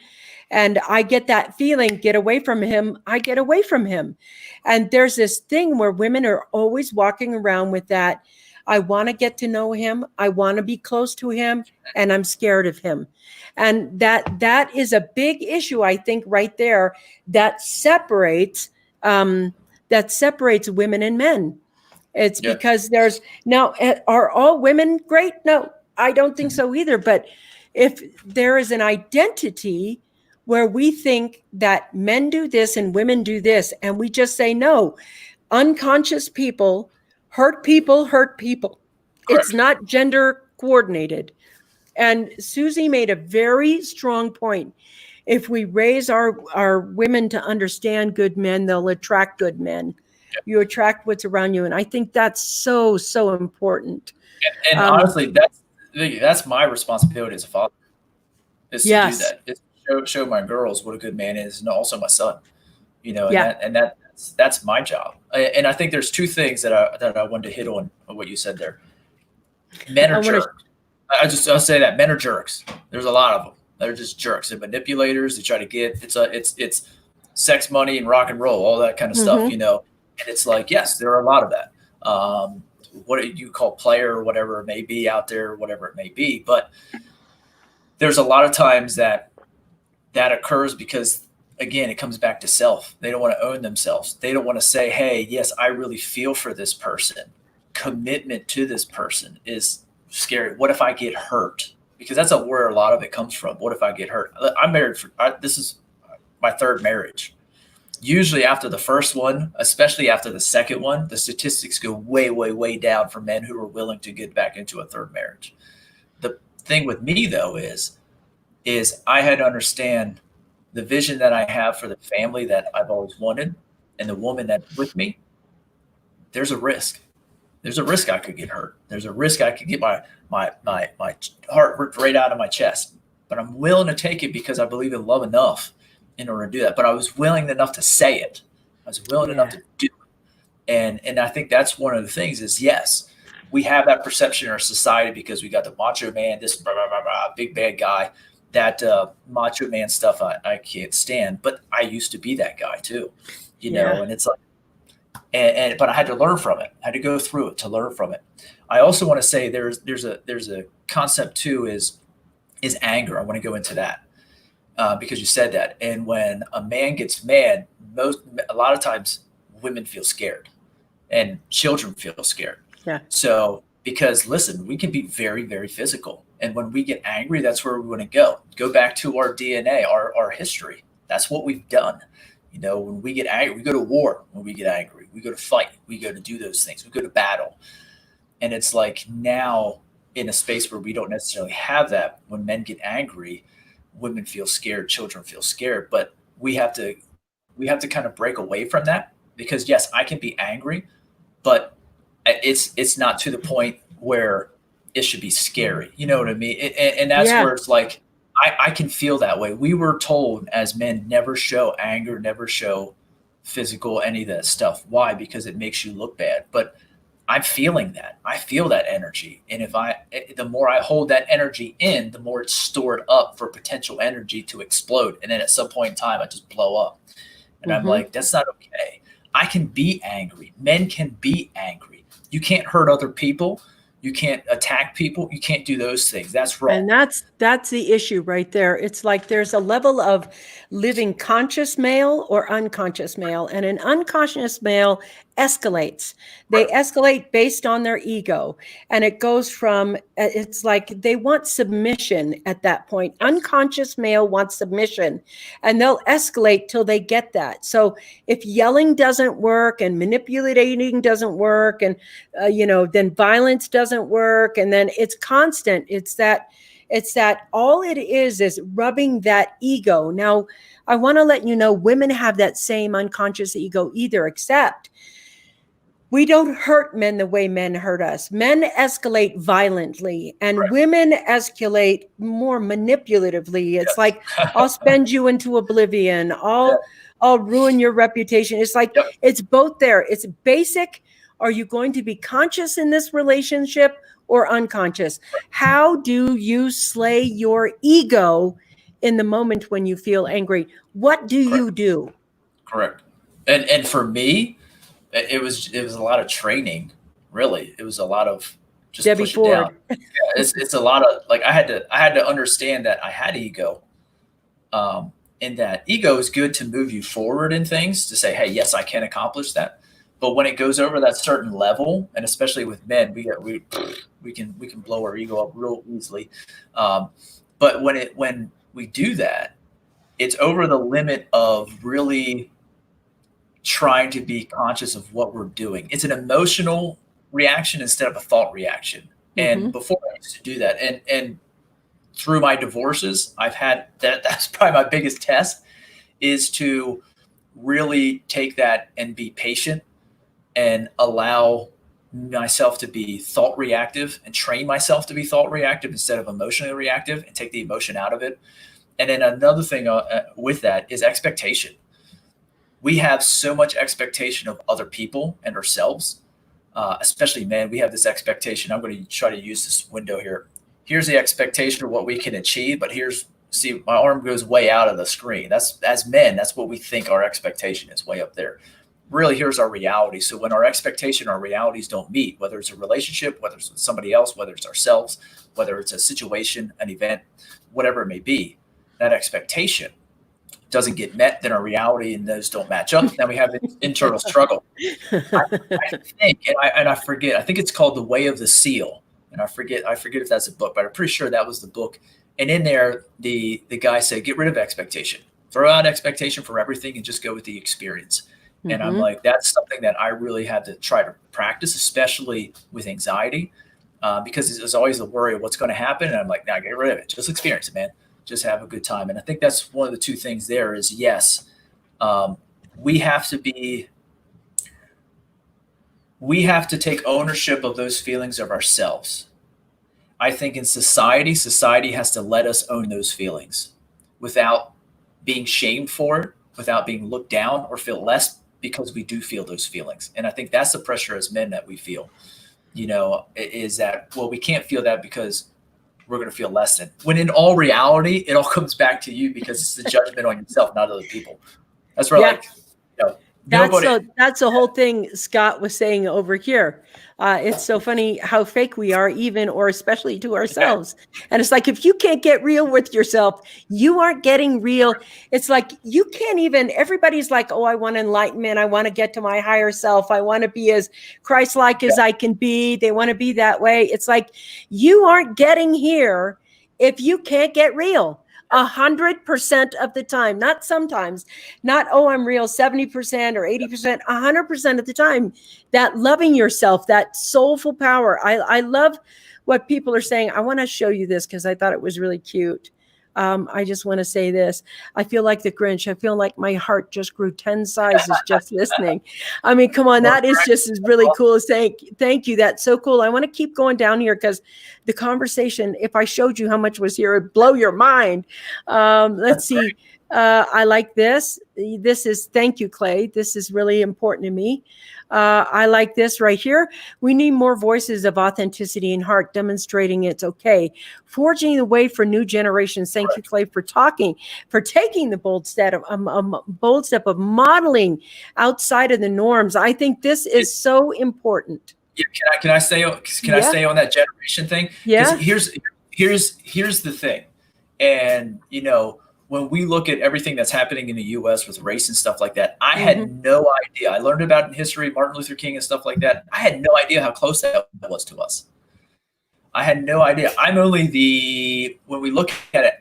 and I get that feeling, get away from him, I get away from him. And there's this thing where women are always walking around with that. I want to get to know him. I want to be close to him, and I'm scared of him. And that is a big issue, I think, right there that separates women and men. It's because there's now, are all women great? No. I don't think so either. But if there is an identity where we think that men do this and women do this, and we just say, no, unconscious people hurt people, hurt people. It's Correct. not gender coordinated. And Susie made a very strong point. If we raise our women to understand good men, they'll attract good men. Yep. You attract what's around you. And I think that's so, so important. And honestly, that's my responsibility as a father, is to do that. It's to show my girls what a good man is, and also my son. And that's my job. And I think there's two things that I wanted to hit on what you said there. Men are jerks. I'll say that men are jerks. There's a lot of them. They're just jerks. They're manipulators. They try to get it's sex, money, and rock and roll, all that kind of stuff. And it's like, yes, there are a lot of that. What you call player or whatever it may be out there, whatever it may be. But there's a lot of times that occurs because, again, it comes back to self. They don't want to own themselves. They don't want to say, hey, yes, I really feel for this person. Commitment to this person is scary. What if I get hurt? Because that's where a lot of it comes from. What if I get hurt? I'm married this is my third marriage. Usually after the first one, especially after the second one, the statistics go way, way, way down for men who are willing to get back into a third marriage. The thing with me, though, is I had to understand the vision that I have for the family that I've always wanted, and the woman that's with me. There's a risk. There's a risk I could get hurt. There's a risk I could get my heart ripped right out of my chest. But I'm willing to take it because I believe in love enough in order to do that. But I was willing enough to say it. I was willing enough to do it. And I think that's one of the things is, yes, we have that perception in our society because we got the macho man, this blah, blah, blah, blah, big bad guy. That macho man stuff I can't stand. But I used to be that guy too, and it's like, but I had to learn from it. I had to go through it to learn from it. I also want to say there's a concept too is anger. I want to go into that because you said that. And when a man gets mad, a lot of times women feel scared and children feel scared. Yeah. So because listen, we can be very, very physical. And when we get angry, that's where we want to go. Go back to our DNA, our history. That's what we've done. When we get angry, we go to war. When we get angry, we go to fight. We go to do those things. We go to battle. And it's like now in a space where we don't necessarily have that. When men get angry, women feel scared, children feel scared. But we have to kind of break away from that because yes, I can be angry, but it's not to the point where it should be scary. You know what I mean? And that's where it's like, I can feel that way. We were told as men, never show anger, never show physical, any of that stuff. Why? Because it makes you look bad. But I'm feeling that. I feel that energy. And the more I hold that energy in, the more it's stored up for potential energy to explode. And then at some point in time, I just blow up. And I'm like, that's not okay. I can be angry. Men can be angry. You can't hurt other people. You can't attack people. You can't do those things. That's wrong. And that's the issue right there. It's like there's a level of living conscious male or unconscious male, and an unconscious male escalates. They escalate based on their ego, and it goes from, it's like they want submission at that point. Unconscious male wants submission, and they'll escalate till they get that. So if yelling doesn't work and manipulating doesn't work, and then violence doesn't work, and then it's constant. It's that all it is rubbing that ego. Now, I want to let you know, women have that same unconscious ego either, except we don't hurt men the way men hurt us. Men escalate violently, and women escalate more manipulatively. It's like, I'll spend you into oblivion. I'll ruin your reputation. It's like, it's both there. It's basic. Are you going to be conscious in this relationship or unconscious? How do you slay your ego in the moment when you feel angry? What do you do? Correct. And for me, it was a lot of training. Really, it was a lot of just Debbie push Ford. it down. Yeah, it's a lot of like I had to understand that I had ego. And that ego is good to move you forward in things, to say, hey, yes, I can accomplish that. But when it goes over that certain level, and especially with men, we can blow our ego up real easily. But when we do that, it's over the limit of really trying to be conscious of what we're doing. It's an emotional reaction instead of a thought reaction. And before I used to do that, and through my divorces, I've had that's probably my biggest test, is to really take that and be patient and allow myself to be thought reactive and train myself to be thought reactive instead of emotionally reactive, and take the emotion out of it. And then another thing with that is expectation. We have so much expectation of other people and ourselves, especially men. We have this expectation. I'm going to try to use this window here. Here's the expectation of what we can achieve, but see, my arm goes way out of the screen. That's, as men, that's what we think our expectation is, way up there. Really, here's our reality. So when our expectation, our realities don't meet, whether it's a relationship, whether it's with somebody else, whether it's ourselves, whether it's a situation, an event, whatever it may be, that expectation doesn't get met, then our reality and those don't match up. Then we have an internal struggle. I think, and I forget, I think it's called The Way of the Seal. And I forget if that's a book, but I'm pretty sure that was the book. And in there, the guy said, get rid of expectation, throw out expectation for everything and just go with the experience. And I'm like, that's something that I really had to try to practice, especially with anxiety, because there's always the worry of what's going to happen. And I'm like, nah, get rid of it. Just experience it, man. Just have a good time. And I think that's one of the two things there is, yes, we have to take ownership of those feelings of ourselves. I think in society has to let us own those feelings without being shamed for it, without being looked down or feel less because we do feel those feelings. And I think that's the pressure as men that we feel, is that, well, we can't feel that because we're going to feel less than, when in all reality, it all comes back to you because it's the judgment on yourself, not other people. That's where that's the whole thing Scott was saying over here. It's so funny how fake we are, even or especially to ourselves. And it's like, if you can't get real with yourself, you aren't getting real. It's like, you can't even, everybody's like, oh, I want enlightenment. I want to get to my higher self. I want to be as Christ-like as I can be. They want to be that way. It's like, you aren't getting here if you can't get real. 100% of the time, not sometimes, not, oh, I'm real 70% or 80%, 100% of the time, that loving yourself, that soulful power. I love what people are saying. I want to show you this because I thought it was really cute. I just want to say this. I feel like the Grinch. I feel like my heart just grew 10 sizes just listening. I mean, come on, that is just as really cool as saying, thank you. That's so cool. I want to keep going down here because the conversation, if I showed you how much was here, it'd blow your mind. Let's see. I like this. This is, thank you, Clay. This is really important to me. I like this right here. We need more voices of authenticity and heart demonstrating it's okay. Forging the way for new generations. Thank you, Clay, for taking the bold step of modeling outside of the norms. I think this is so important. Yeah, can I stay on that generation thing? Yeah. Here's the thing. And when we look at everything that's happening in the U.S. with race and stuff like that, I had no idea. I learned about it in history, Martin Luther King and stuff like that. I had no idea how close that was to us. I had no idea. When we look at it,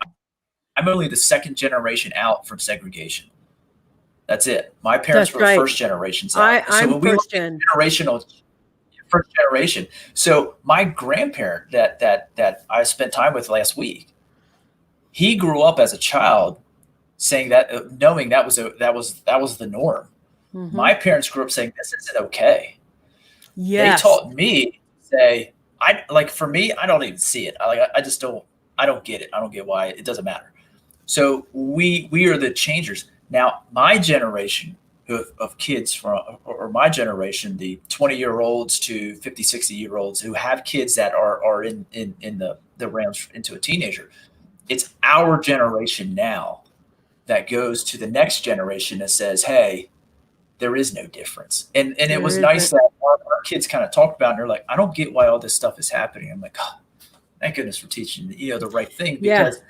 I'm only the second generation out from segregation. That's it. My parents were first generations out. I'm first generation. So my grandparent that I spent time with last week, he grew up as a child saying that, knowing that was the norm. My parents grew up saying this isn't okay. Yes. They taught me to say, for me, I don't even see it. I don't get it. I don't get why. It doesn't matter. So we are the changers. Now, my generation of kids or my generation, the 20-year-olds to 50, 60-year-olds who have kids that are in the realms into a teenager, it's our generation now that goes to the next generation that says, hey, there is no difference. And it was nice that our kids kind of talked about it, and they're like, I don't get why all this stuff is happening. I'm like, oh, thank goodness for teaching the right thing, because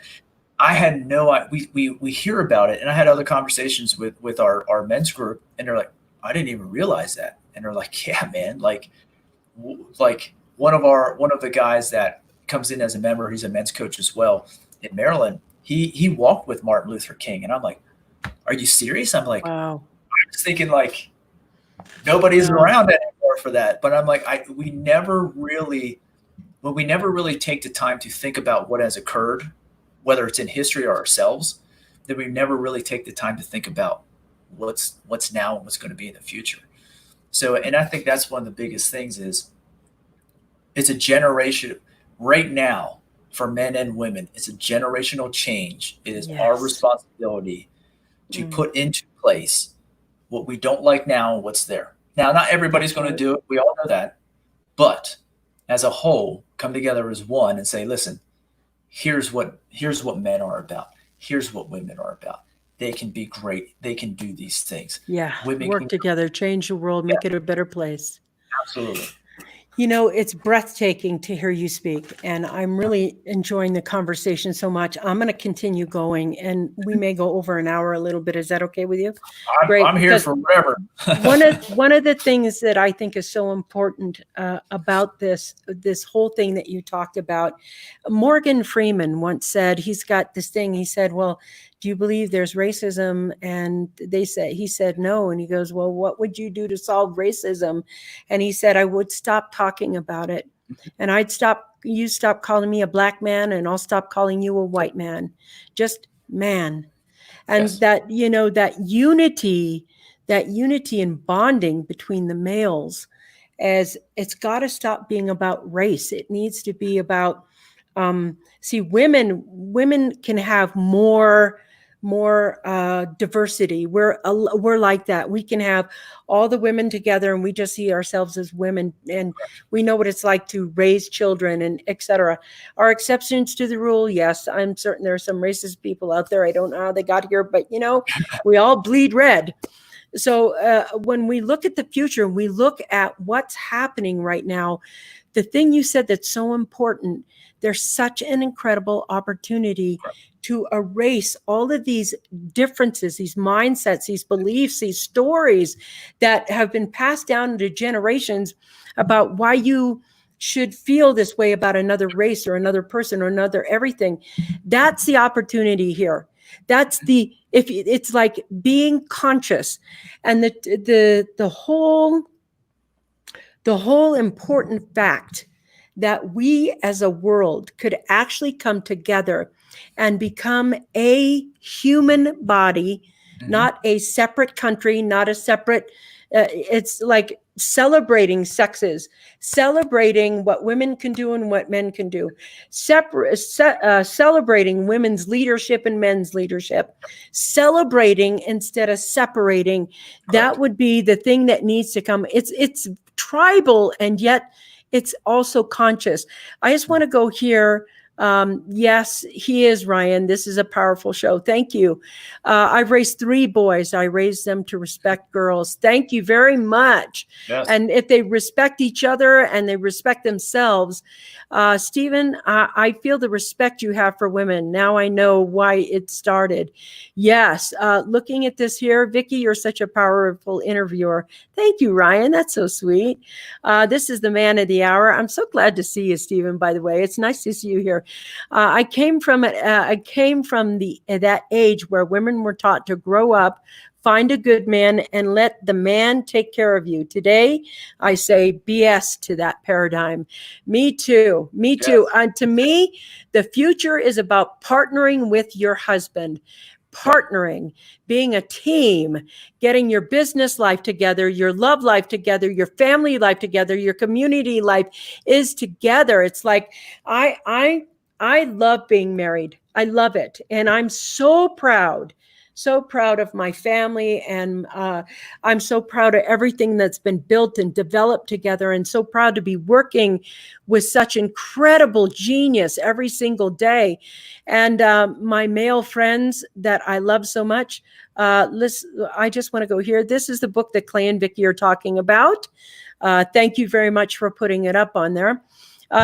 I had we hear about it, and I had other conversations with our men's group, and they're like, I didn't even realize that. And they're like, yeah, man, like one of the guys that comes in as a member, he's a men's coach as well in Maryland. He walked with Martin Luther King, and I'm like, are you serious? I'm like, Wow. I was thinking like nobody's around anymore for that. But I'm like, we never really take the time to think about what has occurred, whether it's in history or ourselves, then we never really take the time to think about what's now and what's going to be in the future. So, and I think that's one of the biggest things is it's a generation right now for men and women. It's a generational change. It is our responsibility to put into place what we don't like now and what's there. Now, not everybody's going to do it. We all know that. But as a whole, come together as one and say, listen, here's what men are about. Here's what women are about. They can be great. They can do these things. Yeah. Women work together, change the world, make it a better place. Absolutely. You know, it's breathtaking to hear you speak, and I'm really enjoying the conversation so much. I'm going to continue going, and we may go over an hour a little bit. Is that okay with you? Great. I'm here for whatever. one of the things that I think is so important about this whole thing that you talked about, Morgan Freeman once said, he's got this thing. He said, well, do you believe there's racism? And he said no. And he goes, well, what would you do to solve racism? And he said, I would stop talking about it. And you stop calling me a black man, and I'll stop calling you a white man, just man. And that, you know, that unity and bonding between the males, as it's got to stop being about race. It needs to be about, women can have more diversity. We're like that. We can have all the women together, and we just see ourselves as women, and we know what it's like to raise children, and etc. Are exceptions to the rule? Yes, I'm certain there are some racist people out there. I don't know how they got here, but you know, we all bleed red. So when we look at the future, we look at what's happening right now, the thing you said that's so important, there's such an incredible opportunity to erase all of these differences, these mindsets, these beliefs, these stories that have been passed down into generations about why you should feel this way about another race or another person or another everything. That's the opportunity here. It's like being conscious, and the whole important fact that we as a world could actually come together and become a human body, not a separate country, not a separate, it's like celebrating sexes, celebrating what women can do and what men can do, celebrating women's leadership and men's leadership, celebrating instead of separating. That would be the thing that needs to come. It's tribal, and yet it's also conscious. I just want to go here. Yes, he is, Ryan. This is a powerful show. Thank you. I've raised 3 boys. I raised them to respect girls. Thank you very much. Yes. And if they respect each other and they respect themselves, Stephen, I feel the respect you have for women. Now I know why it started. Yes. Looking at this here, Vickie, you're such a powerful interviewer. Thank you, Ryan. That's so sweet. This is the man of the hour. I'm so glad to see you, Stephen, by the way. It's nice to see you here. I came from that age where women were taught to grow up, find a good man, and let the man take care of you. Today, I say BS to that paradigm. Me too. And to me, the future is about partnering with your husband. Partnering, being a team, getting your business life together, your love life together, your family life together, your community life is together. It's like I love being married. I love it. And I'm so proud of my family. And I'm so proud of everything that's been built and developed together, and so proud to be working with such incredible genius every single day. And my male friends that I love so much, listen, I just want to go here. This is the book that Clay and Vickie are talking about. Thank you very much for putting it up on there.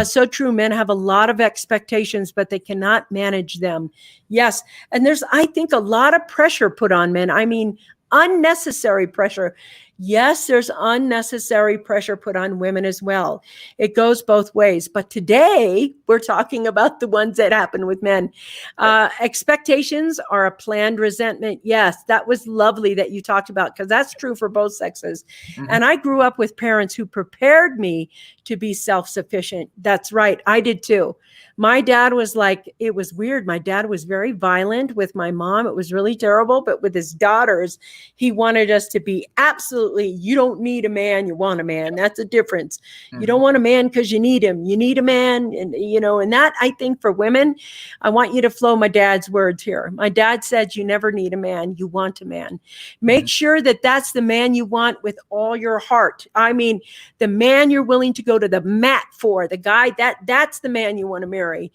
So true. Men have a lot of expectations, but they cannot manage them. Yes. And there's, I think, a lot of pressure put on men. I mean, unnecessary pressure. Yes, there's unnecessary pressure put on women as well. It goes both ways. But today, we're talking about the ones that happen with men. Expectations are a planned resentment. Yes, that was lovely that you talked about, because that's true for both sexes. Mm-hmm. And I grew up with parents who prepared me to be self-sufficient. That's right. I did too. My dad was like, it was weird. My dad was very violent with my mom. It was really terrible. But with his daughters, he wanted us to be absolutely, you don't need a man, you want a man. That's a difference. Mm-hmm. You don't want a man because you need him. You need a man. And, and that, I think, for women, I want you to flow my dad's words here. My dad said, you never need a man, you want a man. Make sure that that's the man you want with all your heart. I mean, the man you're willing to go to the mat for, the guy, that's the man you want to marry.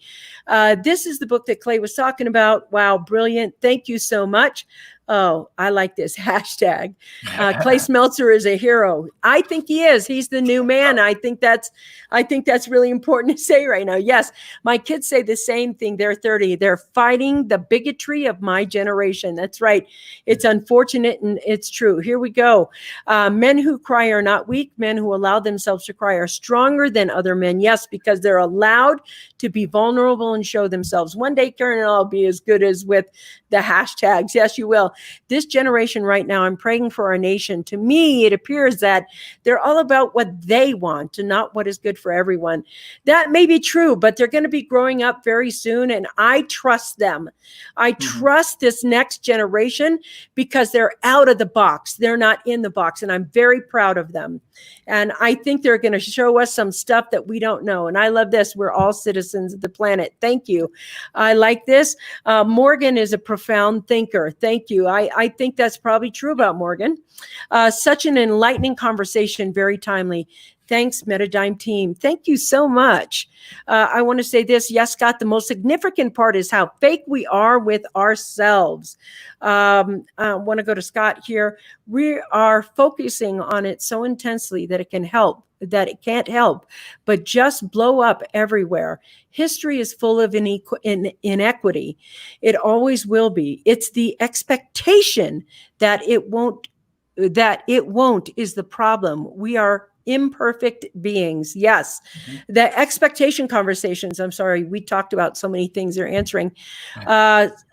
This is the book that Clay was talking about. Wow, brilliant. Thank you so much. Oh, I like this hashtag. Clay Smeltzer is a hero. I think he is. He's the new man. I think that's really important to say right now. Yes, my kids say the same thing. They're 30. They're fighting the bigotry of my generation. That's right. It's unfortunate and it's true. Here we go. Men who cry are not weak. Men who allow themselves to cry are stronger than other men. Yes, because they're allowed to be vulnerable and show themselves. One day, Karen and I'll be as good as with the hashtags. Yes, you will. This generation right now, I'm praying for our nation. To me, it appears that they're all about what they want and not what is good for everyone. That may be true, but they're going to be growing up very soon, and I trust them. I trust this next generation because they're out of the box. They're not in the box, and I'm very proud of them. And I think they're going to show us some stuff that we don't know. And I love this. We're all citizens of the planet. Thank you. I like this. Morgan is a profound thinker. Thank you. I think that's probably true about Morgan. Such an enlightening conversation, very timely. Thanks, Metadime team. Thank you so much. I want to say this. Yes, Scott, the most significant part is how fake we are with ourselves. I want to go to Scott here. We are focusing on it so intensely that it can help, that it can't help, but just blow up everywhere. History is full of inequity. It always will be. It's the expectation that it won't is the problem. We are imperfect beings. Yes. The expectation conversations. I'm sorry. We talked about so many things they're answering.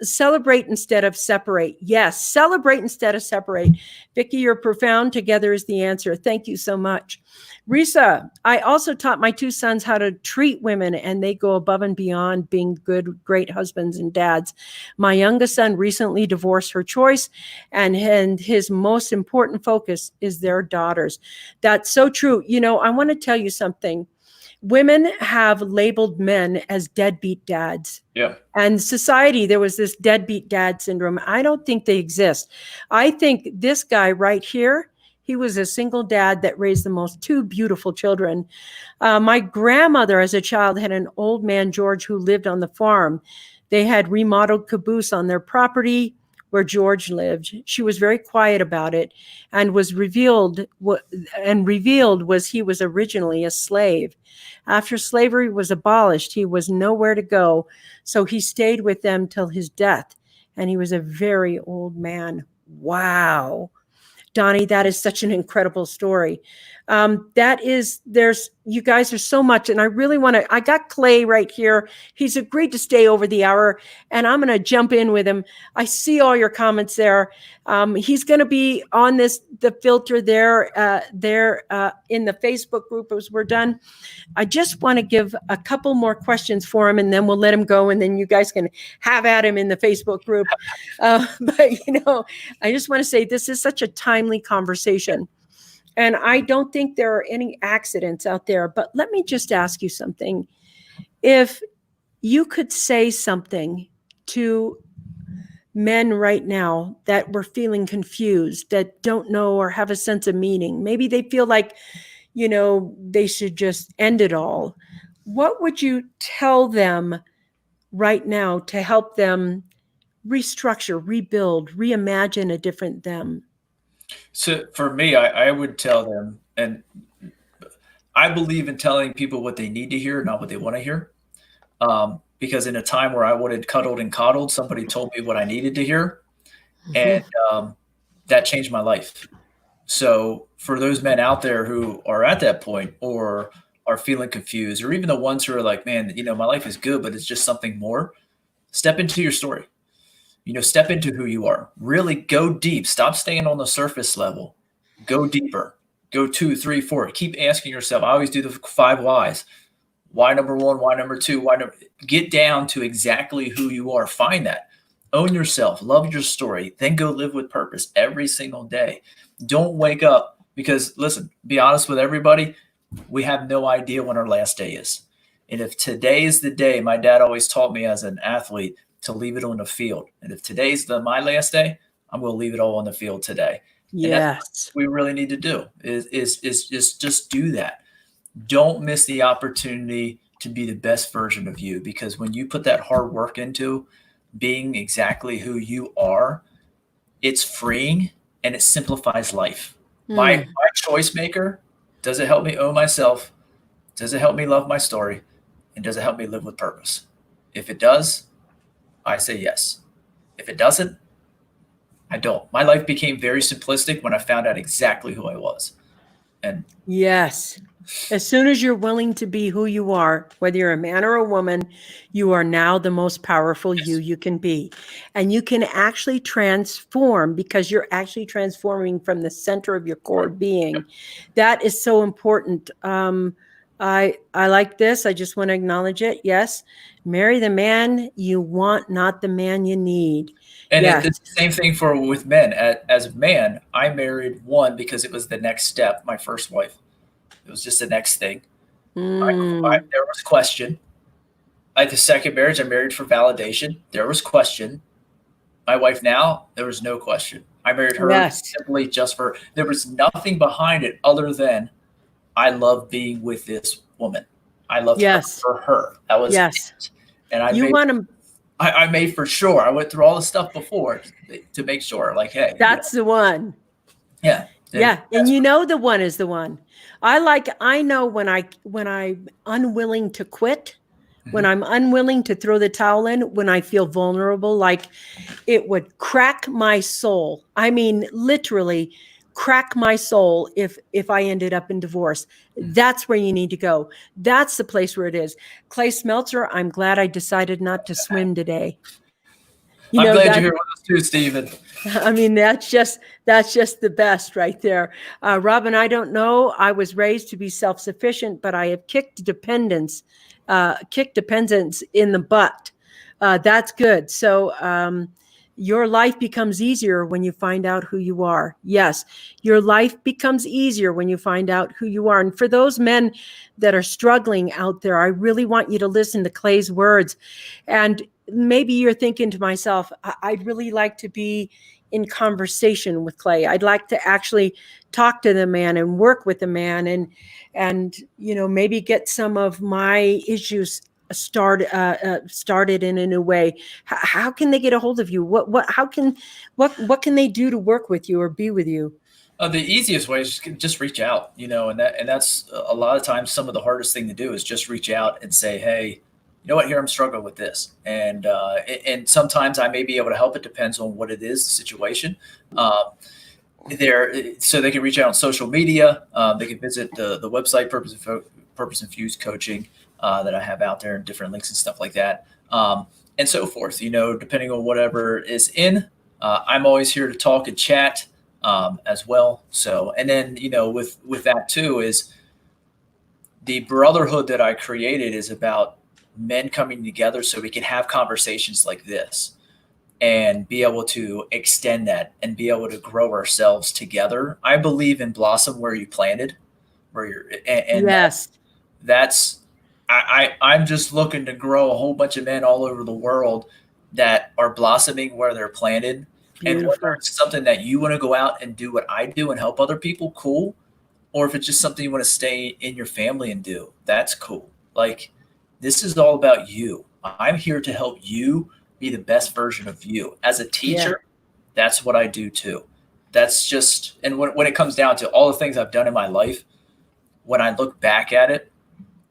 Celebrate instead of separate. Yes. Celebrate instead of separate. Vickie, you're profound. Together is the answer. Thank you so much. Risa, I also taught my two sons how to treat women, and they go above and beyond being good, great husbands and dads. My youngest son recently divorced her choice, and his most important focus is their daughters. That's so true. I want to tell you something. Women have labeled men as deadbeat dads. Yeah. And society, there was this deadbeat dad syndrome. I don't think they exist. I think this guy right here, he was a single dad that raised the two beautiful children. My grandmother as a child had an old man, George, who lived on the farm. They had remodeled caboose on their property where George lived. She was very quiet about it, and revealed was he was originally a slave. After slavery was abolished, he was nowhere to go, so he stayed with them till his death, and he was a very old man. Wow. Donnie, that is such an incredible story. You guys are so much. And I really I got Clay right here. He's agreed to stay over the hour, and I'm going to jump in with him. I see all your comments there. He's going to be on the filter there in the Facebook group as we're done. I just want to give a couple more questions for him, and then we'll let him go, and then you guys can have at him in the Facebook group. But I just want to say this is such a timely conversation. And I don't think there are any accidents out there. But let me just ask you something. If you could say something to men right now that were feeling confused, that don't know or have a sense of meaning, maybe they feel like, they should just end it all. What would you tell them right now to help them restructure, rebuild, reimagine a different them? So for me, I would tell them, and I believe in telling people what they need to hear, not what they want to hear. Because in a time where I wanted cuddled and coddled, somebody told me what I needed to hear. And that changed my life. So for those men out there who are at that point or are feeling confused, or even the ones who are like, man, my life is good, but it's just something more, step into your story. Step into who you are. Really go deep. Stop staying on the surface level. Go deeper. Go 2, 3, 4. Keep asking yourself. I always do the 5 whys. Why number 1? Why number 2? Get down to exactly who you are. Find that. Own yourself. Love your story. Then go live with purpose every single day. Don't wake up because, listen, be honest with everybody. We have no idea when our last day is. And if today is the day, my dad always taught me as an athlete to leave it on the field. And if today's my last day, I'm going to leave it all on the field today. Yes. And that's what we really need to do is just do that. Don't miss the opportunity to be the best version of you, because when you put that hard work into being exactly who you are, it's freeing and it simplifies life. My choice maker, does it help me own myself? Does it help me love my story? And does it help me live with purpose? If it does, I say yes. If it doesn't, I don't. My life became very simplistic when I found out exactly who I was. And yes, as soon as you're willing to be who you are, whether you're a man or a woman, you are now the most powerful you can be. And you can actually transform, because you're actually transforming from the center of your core being. That is so important. I like this. I just want to acknowledge it. Yes. Marry the man you want, not the man you need. And yes. It's the same thing with men. As a man, I married one because it was the next step. My first wife. It was just the next thing. There was question. At the second marriage, I married for validation. There was question. My wife now, there was no question. I married her simply just for, there was nothing behind it other than I love being with this woman. I loved her for her. That was it. And I made for sure. I went through all the stuff before to make sure, like, hey. That's the one. Yeah. Yeah. And the one is the one. I know when I'm unwilling to quit, when I'm unwilling to throw the towel in, when I feel vulnerable, like it would crack my soul. I mean, literally crack my soul if I ended up in divorce. That's where you need to go. That's the place where it is. Clay Smeltzer, I'm glad I decided not to swim today. I'm glad you're here with us too, Stephen. I mean, that's just the best right there. Robin, I don't know. I was raised to be self-sufficient, but I have kicked dependence in the butt. That's good. So your life becomes easier when you find out who you are. Yes, your life becomes easier when you find out who you are. And for those men that are struggling out there, I really want you to listen to Clay's words. And maybe you're thinking to myself, I'd really like to be in conversation with Clay. I'd like to actually talk to the man and work with the man and maybe get some of my issues started in a new way. How can they get a hold of you? What can they do to work with you or be with you? The easiest way is just reach out, and that's a lot of times some of the hardest thing to do is just reach out and say, hey, you know what, here I'm struggling with this. And sometimes I may be able to help. It depends on what it is, the situation. So they can reach out on social media. They can visit the website, Purpose Infused Coaching, that I have out there, and different links and stuff like that. And so forth, depending on whatever is in. I'm always here to talk and chat as well. So, and then, with that too, is the brotherhood that I created is about men coming together so we can have conversations like this and be able to extend that and be able to grow ourselves together. I believe in blossom where you planted, and yes, I'm just looking to grow a whole bunch of men all over the world that are blossoming where they're planted. Beautiful. And whether it's something that you want to go out and do what I do and help other people, cool. Or if it's just something you want to stay in your family and do, that's cool. Like, this is all about you. I'm here to help you be the best version of you. As a teacher, that's what I do too. That's just, and when it comes down to all the things I've done in my life, when I look back at it,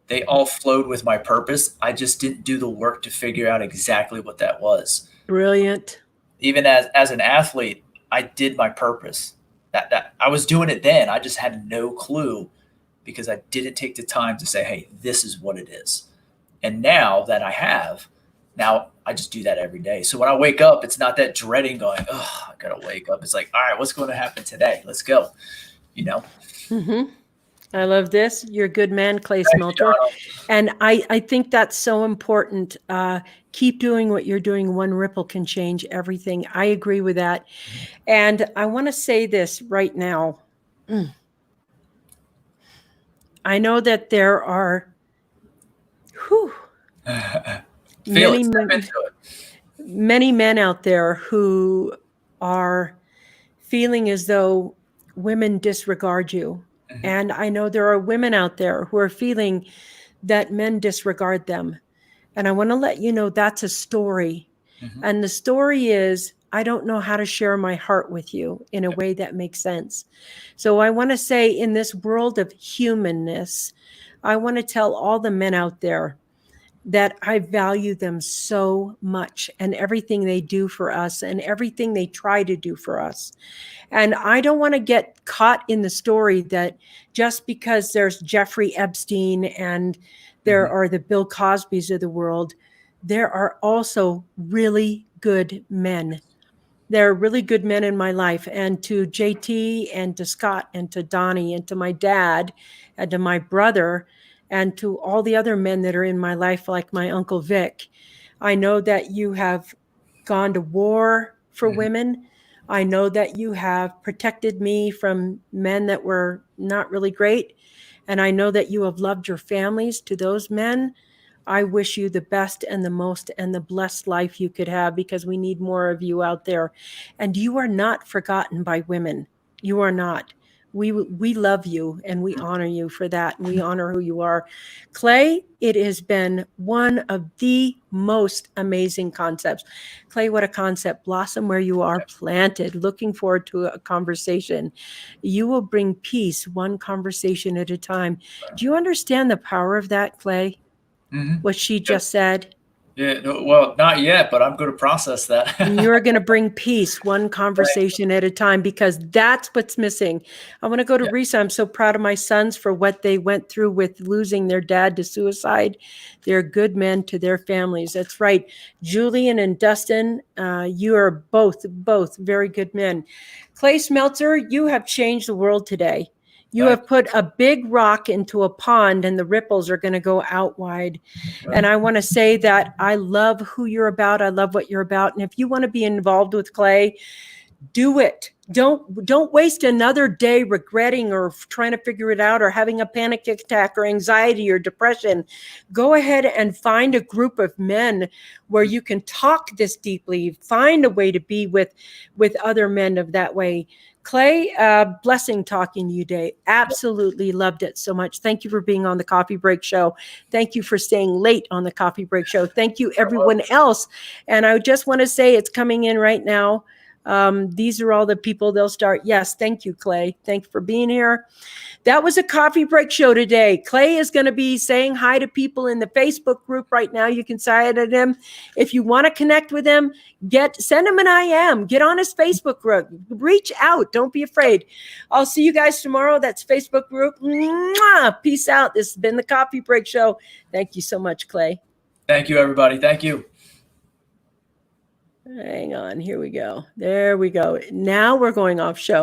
they all flowed with my purpose. I just didn't do the work to figure out exactly what that was. Brilliant. Even as an athlete, I did my purpose. That I was doing it then. I just had no clue because I didn't take the time to say, hey, this is what it is. And now that I have, now I just do that every day. So when I wake up, it's not that dreading going, oh, I got to wake up. It's like, all right, what's going to happen today? Let's go, you know? Mm-hmm. I love this. You're a good man, Clay Smeltzer. And I think that's so important. Keep doing what you're doing. One ripple can change everything. I agree with that. And I want to say this right now. I know that there are many men out there who are feeling as though women disregard you. Mm-hmm. And I know there are women out there who are feeling that men disregard them. And I want to let you know that's a story. Mm-hmm. And the story is, I don't know how to share my heart with you in a way that makes sense. So I want to say, in this world of humanness, I want to tell all the men out there that I value them so much, and everything they do for us and everything they try to do for us. And I don't want to get caught in the story that just because there's Jeffrey Epstein and there are the Bill Cosbys of the world, there are also really good men. There are really good men in my life. And to JT and to Scott and to Donnie and to my dad and to my brother and to all the other men that are in my life, like my Uncle Vic, I know that you have gone to war for women. I know that you have protected me from men that were not really great. And I know that you have loved your families. To those men, I wish you the best and the most and the blessed life you could have, because we need more of you out there. And you are not forgotten by women. You are not. We love you and we honor you for that. And we honor who you are. Clay, it has been one of the most amazing concepts. Clay, what a concept. Blossom where you are planted. Looking forward to a conversation. You will bring peace one conversation at a time. Do you understand the power of that, Clay? What she just said? Yeah, well, not yet, but I'm going to process that. And you're going to bring peace one conversation at a time, because that's what's missing. I want to go to Risa. I'm so proud of my sons for what they went through with losing their dad to suicide. They're good men to their families. That's right. Julian and Dustin, you are both very good men. Clay Smeltzer, you have changed the world today. You have put a big rock into a pond and the ripples are going to go out wide. And I want to say that I love who you're about. I love what you're about. And if you want to be involved with Clay, do it. Don't waste another day regretting or trying to figure it out or having a panic attack or anxiety or depression. Go ahead and find a group of men where you can talk this deeply. Find a way to be with other men of that way. Clay, blessing talking to you today. Absolutely loved it so much. Thank you for being on the Coffee Break Show. Thank you for staying late on the Coffee Break Show. Thank you, everyone else. And I just want to say it's coming in right now. These are all the people they'll start. Yes, thank you, Clay. Thank you for being here. That was a Coffee Break Show today. Clay is going to be saying hi to people in the Facebook group right now. You can sign at him. If you want to connect with him, send him an IM. Get on his Facebook group. Reach out. Don't be afraid. I'll see you guys tomorrow. That's Facebook group. Mwah! Peace out. This has been the Coffee Break Show. Thank you so much, Clay. Thank you, everybody. Thank you. Hang on. Here we go. There we go. Now we're going off show.